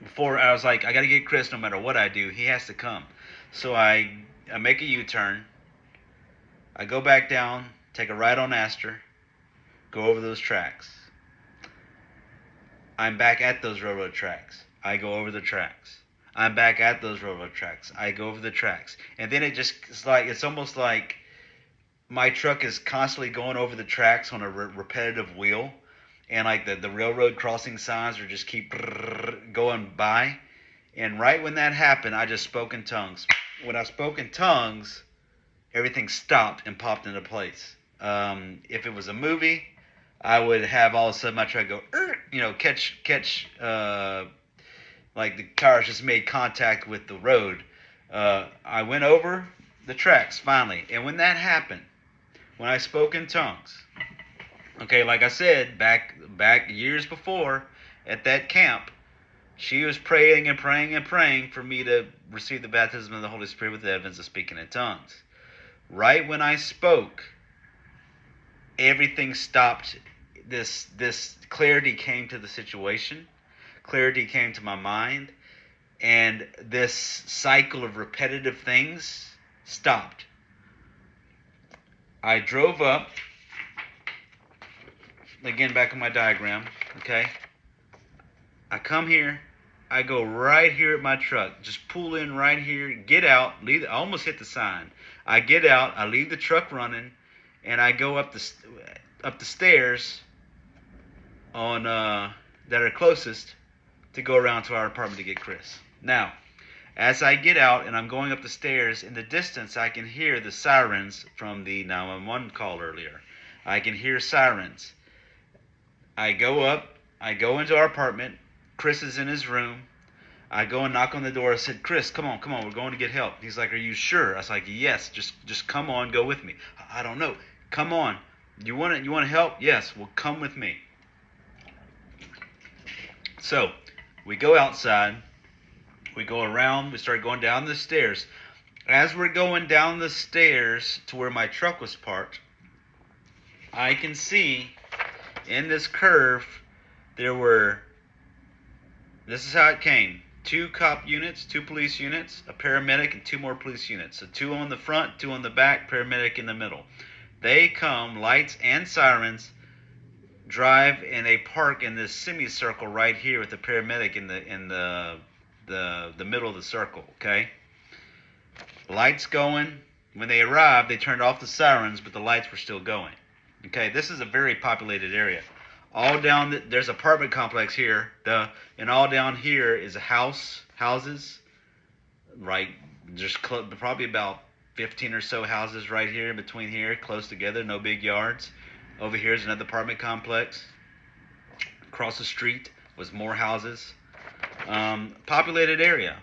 Before I was like, I gotta get Chris no matter what I do. He has to come. So I make a U-turn. I go back down, take a right on Astor, go over those tracks. I'm back at those railroad tracks. I go over the tracks. I'm back at those railroad tracks. I go over the tracks. And then it's almost like my truck is constantly going over the tracks on a repetitive wheel. And like the railroad crossing signs are just keep going by. And right when that happened, I just spoke in tongues. When I spoke in tongues, everything stopped and popped into place. If it was a movie, I would have all of a sudden my truck go, catch, like the cars just made contact with the road. I went over the tracks finally, and when that happened, when I spoke in tongues, okay, like I said, back years before at that camp, she was praying and praying and praying for me to receive the baptism of the Holy Spirit with the evidence of speaking in tongues. Right when I spoke, everything stopped. This clarity came to the situation. Clarity came to my mind. And this cycle of repetitive things stopped. I drove up. Again, back on my diagram. Okay. I come here. I go right here at my truck. Just pull in right here. Get out. Leave. I almost hit the sign. I get out. I leave the truck running, and I go up the stairs on that are closest to go around to our apartment to get Chris. Now, as I get out and I'm going up the stairs, in the distance I can hear the sirens from the 911 call earlier. I can hear sirens. I go up, I go into our apartment. Chris is in his room. I go and knock on the door. I said, Chris, come on, we're going to get help. He's like, are you sure? I was like, yes, just come on, go with me. I don't know. Come on. You want to help? Yes, well, come with me. So we go outside. We go around. We start going down the stairs. As we're going down the stairs to where my truck was parked, I can see in this curve there were, this is how it came, 2 cop units, 2 police units, a paramedic, and 2 more police units. So 2 on the front, 2 on the back, paramedic in the middle. They come, lights and sirens, drive, and they park in this semicircle right here with the paramedic in the middle of the circle. Okay, lights going. When they arrived, they turned off the sirens, but the lights were still going. Okay, this is a very populated area. All down there's apartment complex here, and all down here is houses, right? Just probably about 15 or so houses right here in between here, close together, no big yards. Over here is another apartment complex. Across the street was more houses. Populated area.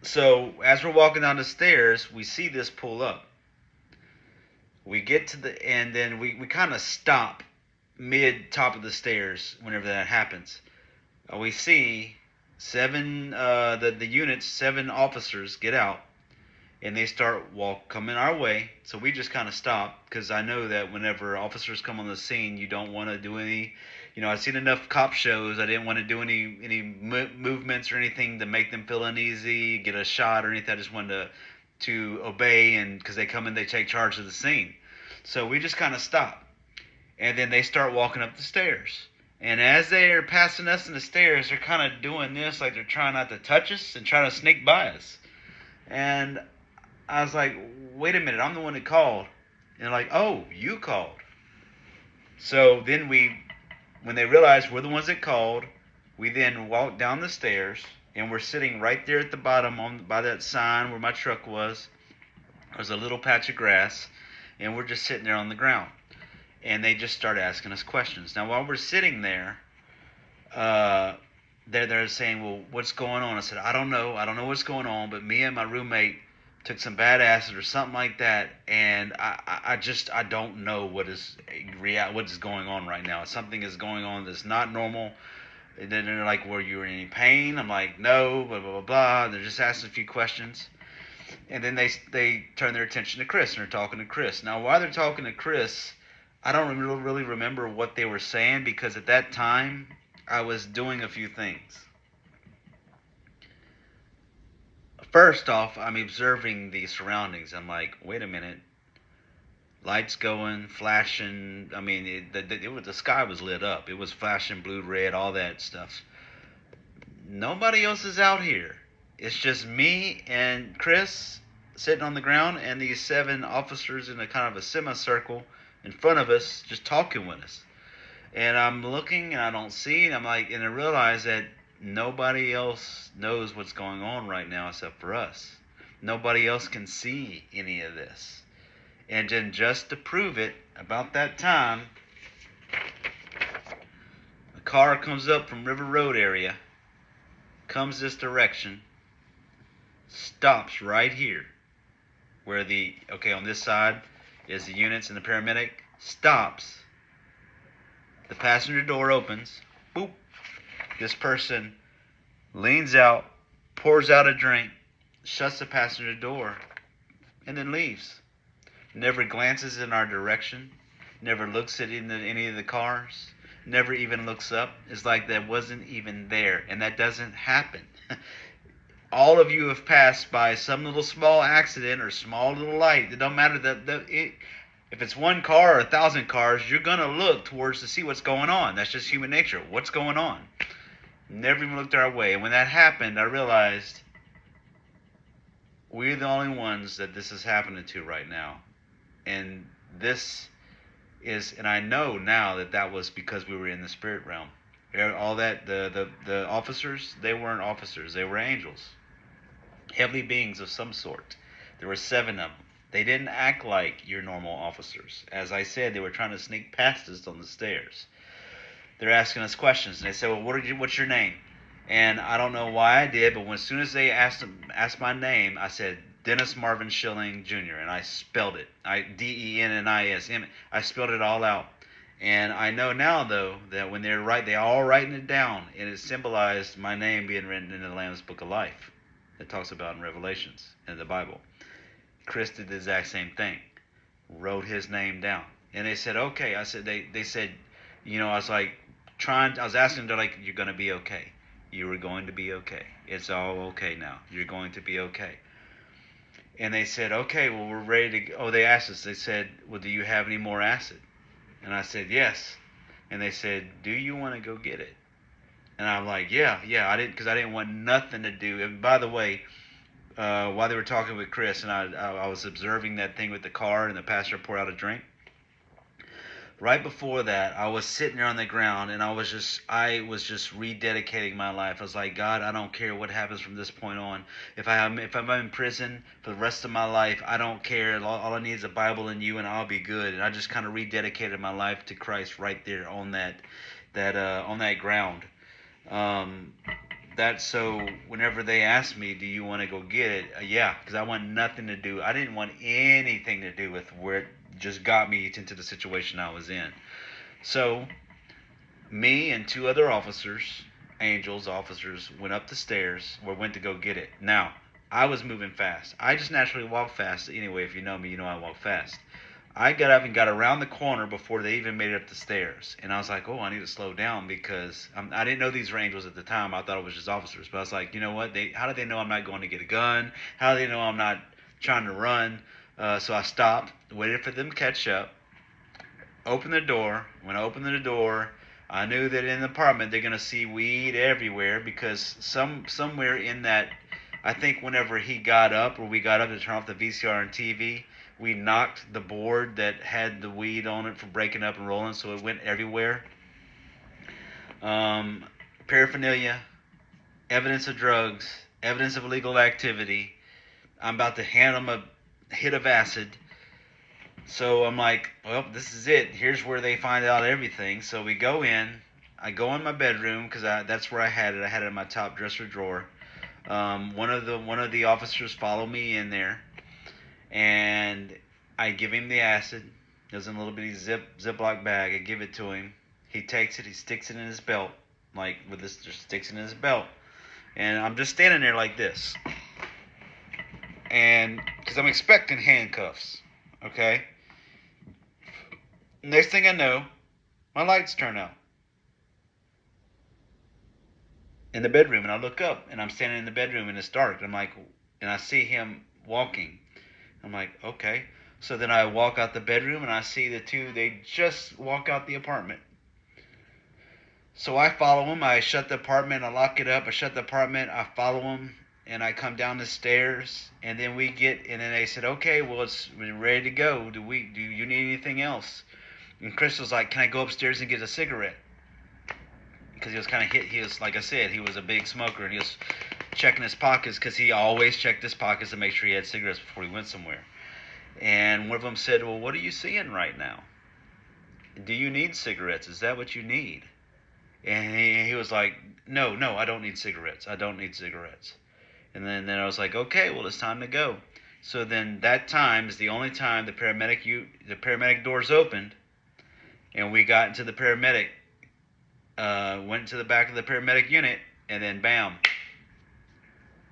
So as we're walking down the stairs, we see this pull up. We get to and then we kind of stop mid top of the stairs whenever that happens. We see 7 the units, 7 officers get out, and they start coming our way. So we just kind of stop, because I know that whenever officers come on the scene, you don't want to do any, I've seen enough cop shows. I didn't want to do any movements or anything to make them feel uneasy, get a shot or anything. I just wanted to obey, and because they come in, they take charge of the scene. So we just kind of stop, and then they start walking up the stairs. And as they're passing us in the stairs, they're kind of doing this like they're trying not to touch us and trying to sneak by us. And I was like, wait a minute, I'm the one that called. And they're like, oh, you called. So then when they realized we're the ones that called, we then walked down the stairs, and we're sitting right there at the bottom by that sign where my truck was. There's a little patch of grass, and we're just sitting there on the ground. And they just started asking us questions. Now, while we're sitting there, they're saying, well, what's going on? I said, I don't know what's going on, but me and my roommate took some bad acid or something like that, and I don't know what is going on right now. Something is going on that's not normal. And then they're like, were you in any pain? I'm like, no, blah, blah, blah, blah. They're just asking a few questions. And then they turn their attention to Chris, and they're talking to Chris. Now, while they're talking to Chris, I don't really remember what they were saying, because at that time, I was doing a few things. First off, I'm observing the surroundings. I'm like, wait a minute. Lights going, flashing. I mean, the sky was lit up. It was flashing blue, red, all that stuff. Nobody else is out here. It's just me and Chris sitting on the ground, and these 7 officers in a kind of a semicircle in front of us, just talking with us. And I'm looking, and I don't see, and I realize that nobody else knows what's going on right now except for us. Nobody else can see any of this. And then just to prove it, about that time, a car comes up from River Road area, comes this direction, stops right here, where on this side is the units and the paramedic, stops. The passenger door opens, boop. This person leans out, pours out a drink, shuts the passenger door, and then leaves. Never glances in our direction, never looks at any of the cars, never even looks up. It's like that wasn't even there, and that doesn't happen. All of you have passed by some little small accident or small little light. It don't matter if it's 1 car or 1,000 cars, you're gonna look towards to see what's going on. That's just human nature. What's going on? Never even looked our way. And when that happened, I realized we're the only ones that this is happening to right now. And and I know now that was because we were in the spirit realm. All that the officers, they weren't officers, they were angels, heavenly beings of some sort. There were 7 of them. They didn't act like your normal officers. As I said, they were trying to sneak past us on the stairs. They're asking us questions, and they said, "Well, what's your name?" And I don't know why I did, but as soon as they asked my name, I said Dennis Marvin Schilling Jr. and I spelled it. Dennis. I spelled it all out. And I know now, though, that when they're all writing it down, and it symbolized my name being written in the Lamb's Book of Life. It talks about in Revelations in the Bible. Chris did the exact same thing, wrote his name down, and they said, "Okay." I said, they said, I was like I was asking them, they're like, "You're gonna be okay. You were going to be okay. It's all okay now. You're going to be okay." And they said, "Okay, well, we're ready to go." Oh, they asked us. They said, "Well, do you have any more acid?" And I said, "Yes." And they said, "Do you want to go get it?" And I'm like, "Yeah, yeah." Because I didn't want nothing to do. And by the way, while they were talking with Chris, and I was observing that thing with the car, and the pastor poured out a drink. Right before that, I was sitting there on the ground, and I was just rededicating my life. I was like, "God, I don't care what happens from this point on. If I'm in prison for the rest of my life, I don't care. All I need is a Bible and you, and I'll be good." And I just kind of rededicated my life to Christ right there on that ground. Um, so whenever they asked me, "Do you want to go get it?" Yeah, because I want nothing to do. I didn't want anything to do with where it just got me into the situation I was in. So me and 2 other officers, officers, went up the stairs or went to go get it. Now, I was moving fast. I just naturally walk fast. Anyway, if you know me, you know I walk fast. I got up and got around the corner before they even made it up the stairs. And I was like, "Oh, I need to slow down," because I didn't know these were angels at the time. I thought it was just officers. But I was like, you know what? How do they know I'm not going to get a gun? How do they know I'm not trying to run? So I stopped, waited for them to catch up, opened the door. When I opened the door, I knew that in the apartment they're going to see weed everywhere, because somewhere in that, I think whenever we got up to turn off the VCR and TV, we knocked the board that had the weed on it for breaking up and rolling, so it went everywhere. Um, Paraphernalia, evidence of drugs, evidence of illegal activity. I'm about to hand them a hit of acid. So I'm like, well, this is it. Here's where they find out everything. So we go in. I go in my bedroom because that's where I had it. I had it in my top dresser drawer. One of the officers followed me in there, and I give him the acid. There's a little bitty Ziploc bag. I give it to him. He takes it. He sticks it in his belt, like with this, just sticks it in his belt. And I'm just standing there like this, and because I'm expecting handcuffs. Okay. Next thing I know, my lights turn out in the bedroom, and I look up, and I'm standing in the bedroom, and it's dark. And I'm like, and I see him walking. I'm like, okay. So then I walk out the bedroom, and I see the 2. They just walk out the apartment. So I follow them. I shut the apartment. I lock it up. I shut the apartment. I follow them, and I come down the stairs. And then and then they said, "Okay, well, we're ready to go. Do you need anything else?" And Chris was like, "Can I go upstairs and get a cigarette?" Because he was kind of hit. He was, like I said, he was a big smoker, and he was checking his pockets, because he always checked his pockets to make sure he had cigarettes before he went somewhere. And one of them said, "Well, what are you seeing right now? Do you need cigarettes? Is that what you need?" And he was like, "No, no, I don't need cigarettes. I don't need cigarettes." And then I was like, "Okay, well, it's time to go." So then that time is the only time the paramedic doors opened, and we got into the paramedic. Went to the back of the paramedic unit, and then bam,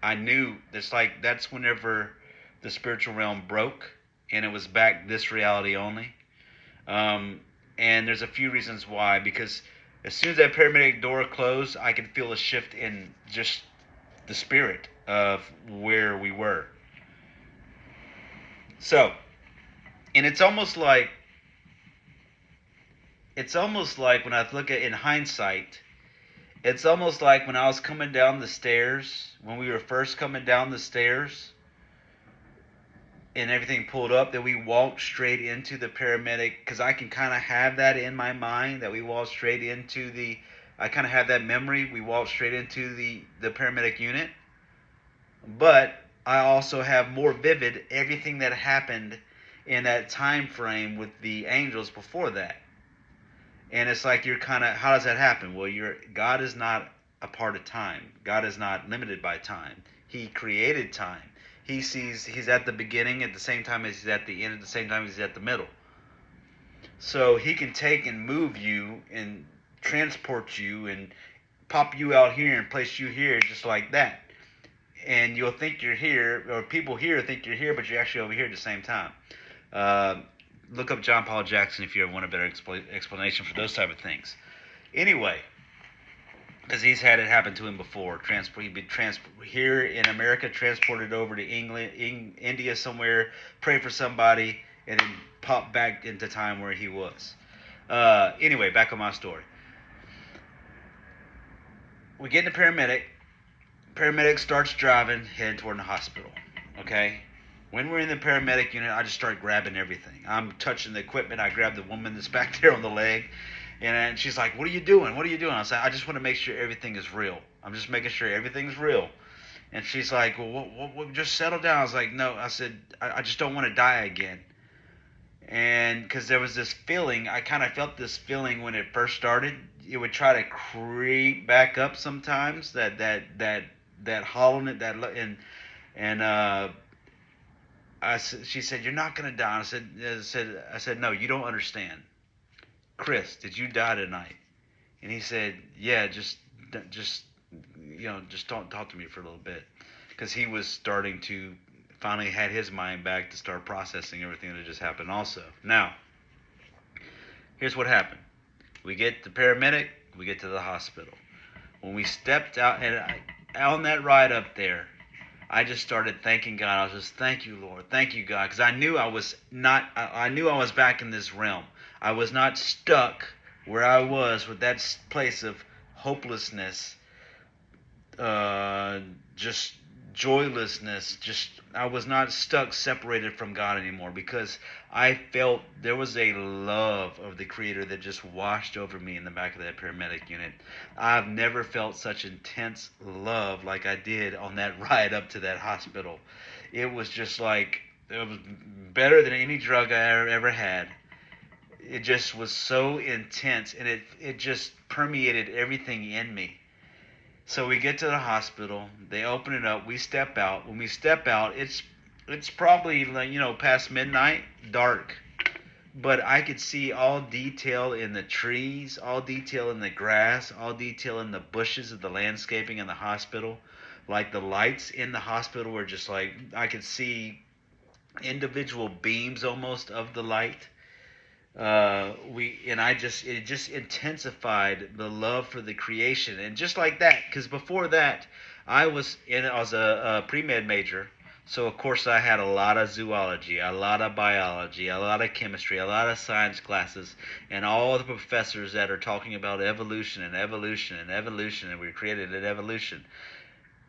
I knew that's whenever the spiritual realm broke, and it was back this reality only. And there's a few reasons why, because as soon as that paramedic door closed, I could feel a shift in just the spirit of where we were. So, and it's almost like when I look at it in hindsight, it's almost like when I was coming down the stairs, when we were first coming down the stairs, and everything pulled up, that we walked straight into the paramedic, because I can kind of have that in my mind that we walked straight into the. I kind of have that memory. We walked straight into the paramedic unit, but I also have more vivid everything that happened in that time frame with the angels before that. And it's like you're kind of, how does that happen? Well, God is not a part of time. God is not limited by time. He created time. He's at the beginning at the same time as he's at the end, at the same time as he's at the middle. So he can take and move you and transport you and pop you out here and place you here just like that. And you'll think you're here, or people here think you're here, but you're actually over here at the same time. Uh, Look up John Paul Jackson if you ever want a better explanation for those type of things. Anyway, because he's had it happen to him before. He'd been here in America, transported over to England, India somewhere, pray for somebody, and then pop back into time where he was. Anyway, back on my story. We get in the paramedic. Paramedic starts driving, heading toward the hospital. Okay? When we're in the paramedic unit, I just start grabbing everything. I'm touching the equipment. I grab the woman that's back there on the leg. And she's like, "What are you doing? What are you doing?" I said, "I just want to make sure everything is real. I'm just making sure everything's real." And she's like, "Well, what, just settle down." I was like, "No." I said, I just don't want to die again. And because there was this feeling, I kind of felt this feeling when it first started. It would try to creep back up sometimes. That hollowness, and she said, "You're not gonna die." I said, "No, you don't understand. Chris, did you die tonight?" And he said, "Yeah, just just don't talk to me for a little bit," because he was starting to finally had his mind back to start processing everything that just happened. Also, now here's what happened: we get the paramedic, we get to the hospital. When we stepped out, and on that ride up there, I just started thanking God. I was just, "Thank you, Lord. Thank you, God." Because I knew I was not, I knew I was back in this realm. I was not stuck where I was with that place of hopelessness, just joylessness. Just, I was not stuck, separated from God anymore, because I felt there was a love of the Creator that just washed over me in the back of that paramedic unit. I've never felt such intense love like I did on that ride up to that hospital. It was just like, it was better than any drug I ever had. It just was so intense, and it just permeated everything in me. So we get to the hospital, they open it up, we step out. When we step out, it's probably, like, past midnight, dark. But I could see all detail in the trees, all detail in the grass, all detail in the bushes of the landscaping in the hospital. Like, the lights in the hospital were just like, I could see individual beams almost of the light. It just intensified the love for the creation. And just like that, because before that, I was a pre-med major. So of course I had a lot of zoology, a lot of biology, a lot of chemistry, a lot of science classes, and all the professors that are talking about evolution and evolution and evolution, and we created an evolution.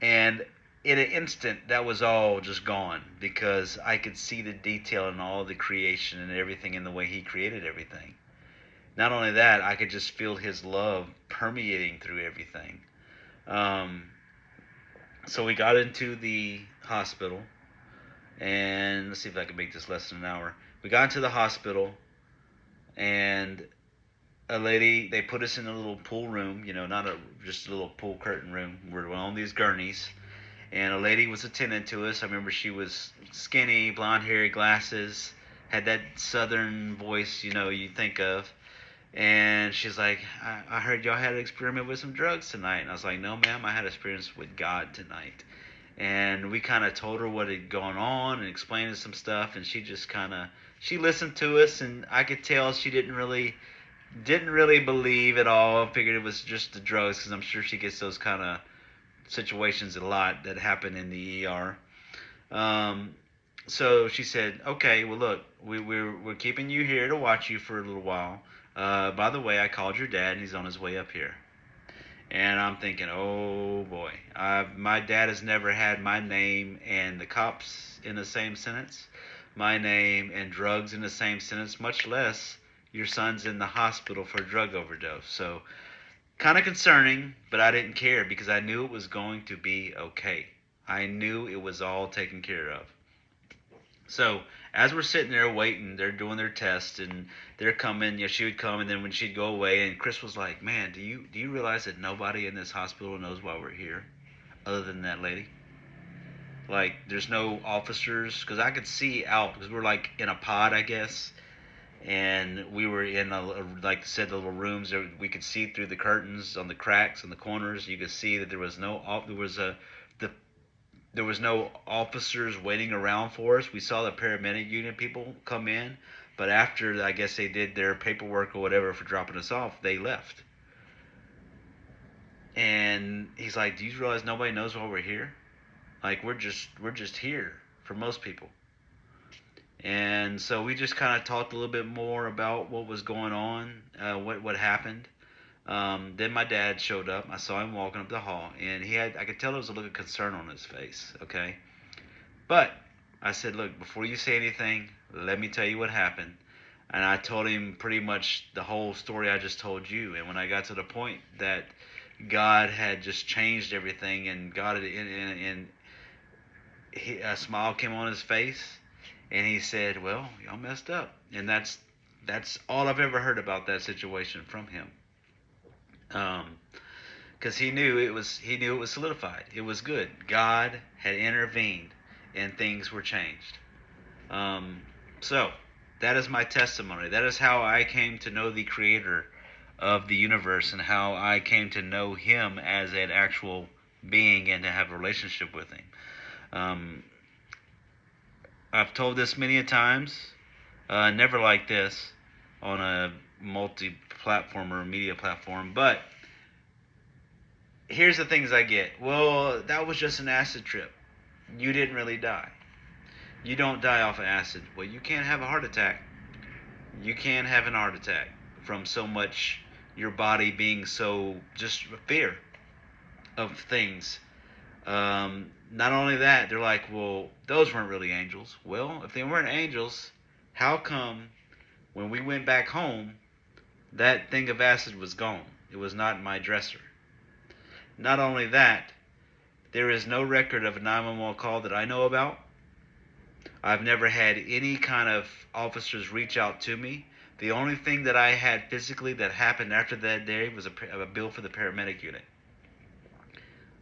And in an instant, that was all just gone, because I could see the detail in all the creation and everything in the way he created everything. Not only that, I could just feel his love permeating through everything. Um, so we got into the hospital, and let's see if I can make this less than an hour. We got into the hospital, and a lady, they put us in a little pool room, not just a little pool curtain room. We're on these gurneys, and a lady was attending to us. I remember she was skinny, blonde hair, glasses, had that southern voice, you think of. And she's like, I heard y'all had an experiment with some drugs tonight. And I was like, "No, ma'am, I had an experience with God tonight." And we kind of told her what had gone on and explained some stuff. And she just she listened to us, and I could tell she didn't really believe at all. Figured it was just the drugs, because I'm sure she gets those kind of situations a lot that happen in the ER. So she said, "Okay, well, look, we're keeping you here to watch you for a little while. By the way, I called your dad, and he's on his way up here." And I'm thinking, oh boy, my dad has never had my name and the cops in the same sentence, my name and drugs in the same sentence, much less your son's in the hospital for a drug overdose. So kind of concerning, but I didn't care because I knew it was going to be okay. I knew it was all taken care of. So as we're sitting there waiting, they're doing their test and they're coming. You know, she would come, and then when she'd go away, and Chris was like, "Man, do you realize that nobody in this hospital knows why we're here, other than that lady? Like, there's no officers because I could see out because we're like in a pod, I guess, and we were in like I said, the little rooms. We could see through the curtains on the cracks and the corners. You could see that the there was no officers waiting around for us. We saw the paramedic unit people come in, but after I guess they did their paperwork or whatever for dropping us off, they left. And he's like, "Do you realize nobody knows why we're here? Like we're just here for most people." And so we just kind of talked a little bit more about what was going on, what happened. Then my dad showed up. I saw him walking up the hall, and I could tell there was a look of concern on his face. Okay, but I said, look, before you say anything, let me tell you what happened. And I told him pretty much the whole story I just told you. And when I got to the point that God had just changed everything, and a smile came on his face, and he said, "Well, y'all messed up." And that's all I've ever heard about that situation from him. Because he knew it was solidified. It was good. God had intervened, and things were changed. Um, so that is my testimony. That is how I came to know the Creator of the universe, and how I came to know Him as an actual being, and to have a relationship with Him. Um, I've told this many a times. Never like this on a multi-platform or media platform, but here's the things I get. Well, that was just an acid trip. You didn't really die. You don't die off of acid. Well, you can't have a heart attack. You can have an heart attack from so much your body being so just fear of things. Not only that, they're like, well, those weren't really angels. Well, if they weren't angels, how come when we went back home, that thing of acid was gone? It was not in my dresser. Not only that, there is no record of a 911 call that I know about. I've never had any kind of officers reach out to me. The only thing that I had physically that happened after that day was a bill for the paramedic unit.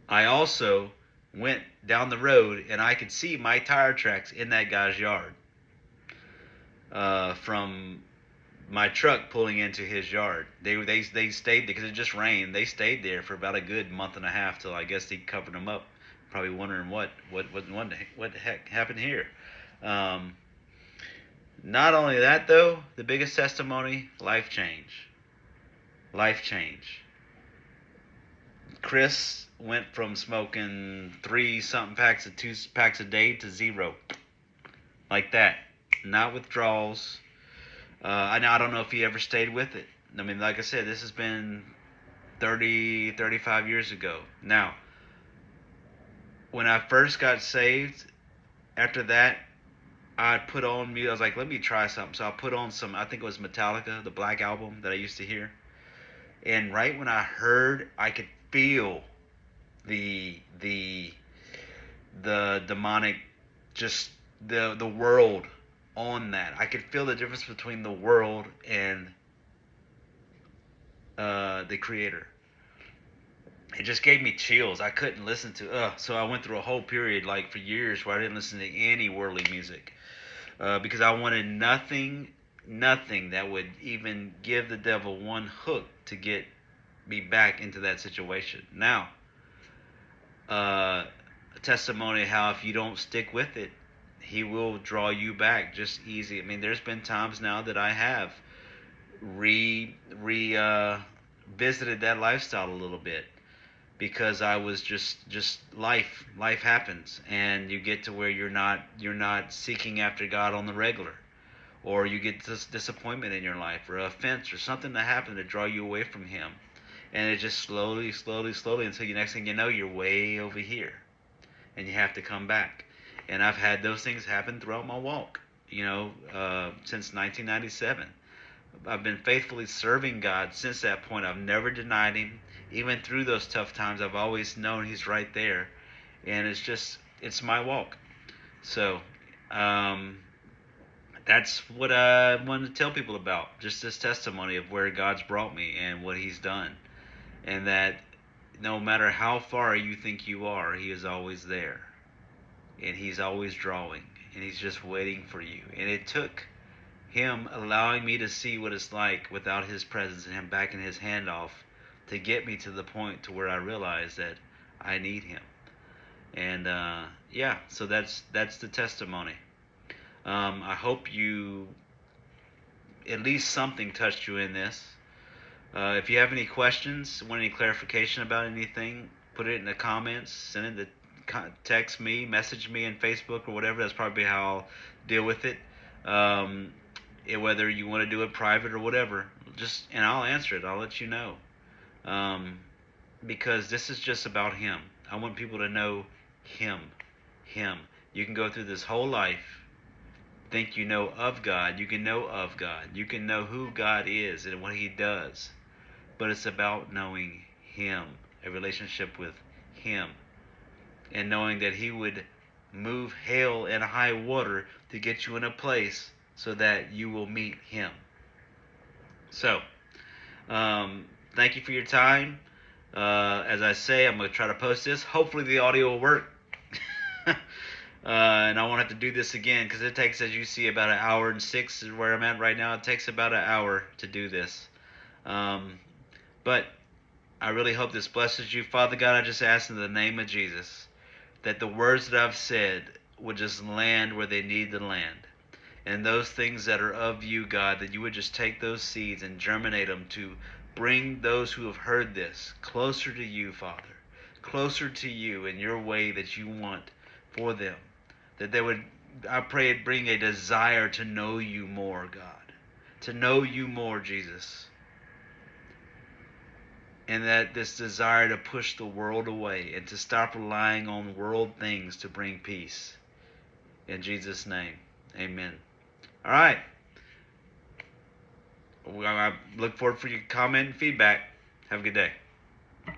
I also went down the road, and I could see my tire tracks in that guy's yard, from my truck pulling into his yard. They stayed there because it just rained. They stayed there for about a good month and a half till I guess he covered them up, probably wondering what the heck happened here. Um, Not only that though, the biggest testimony: life change. Life change. Chris went from smoking 3 something packs of 2 packs a day to 0, like that. Not withdrawals. I don't know if he ever stayed with it. I mean, like I said, this has been 35 years ago. Now, when I first got saved, after that, I put on music. I was like, let me try something. So I put on some, I think it was Metallica, the Black Album that I used to hear. And right when I heard, I could feel the the the demonic, just the world on that. I could feel the difference between the world and the Creator. It just gave me chills. I couldn't listen to. So I went through a whole period, like for years, where I didn't listen to any worldly music, because I wanted nothing that would even give the devil one hook to get me back into that situation. Now, a testimony of how if you don't stick with it, he will draw you back just easy. I mean, there's been times now that I have visited that lifestyle a little bit, because I was just life happens, and you get to where you're not seeking after God on the regular, or you get this disappointment in your life, or an offense, or something that happened to draw you away from Him, And it just slowly, slowly, slowly until you next thing you know, you're way over here, and you have to come back. And I've had those things happen throughout my walk. Since 1997. I've been faithfully serving God since that point. I've never denied Him. Even through those tough times, I've always known He's right there. And it's my walk. So, that's what I wanted to tell people about. Just this testimony of where God's brought me and what He's done. And that no matter how far you think you are, He is always there. And He's always drawing. And He's just waiting for you. And it took Him allowing me to see what it's like without His presence and Him backing His hand off to get me to the point to where I realized that I need Him. And so that's the testimony. I hope you at least something touched you in this. If you have any questions, want any clarification about anything, put it in the comments. Send it to text me, message me on Facebook or whatever. That's probably how I'll deal with it. Whether you want to do it private or whatever, and I'll answer it. I'll let you know. Because this is just about Him. I want people to know Him. You can go through this whole life, think you know of God. You can know of God. You can know who God is and what He does. But it's about knowing Him, a relationship with Him, and knowing that He would move hell and high water to get you in a place so that you will meet Him. So, thank you for your time. As I say, I'm going to try to post this. Hopefully the audio will work. And I won't have to do this again because it takes, as you see, about 1:06 is where I'm at right now. It takes about an hour to do this. But I really hope this blesses you. Father God, I just ask in the name of Jesus that the words that I've said would just land where they need to land. And those things that are of you, God, that you would just take those seeds and germinate them to bring those who have heard this closer to you, Father. Closer to you in your way that you want for them. That they would, I pray, it bring a desire to know you more, God. To know you more, Jesus. And that this desire to push the world away and to stop relying on world things to bring peace. In Jesus' name, amen. All right. I look forward for your comment and feedback. Have a good day.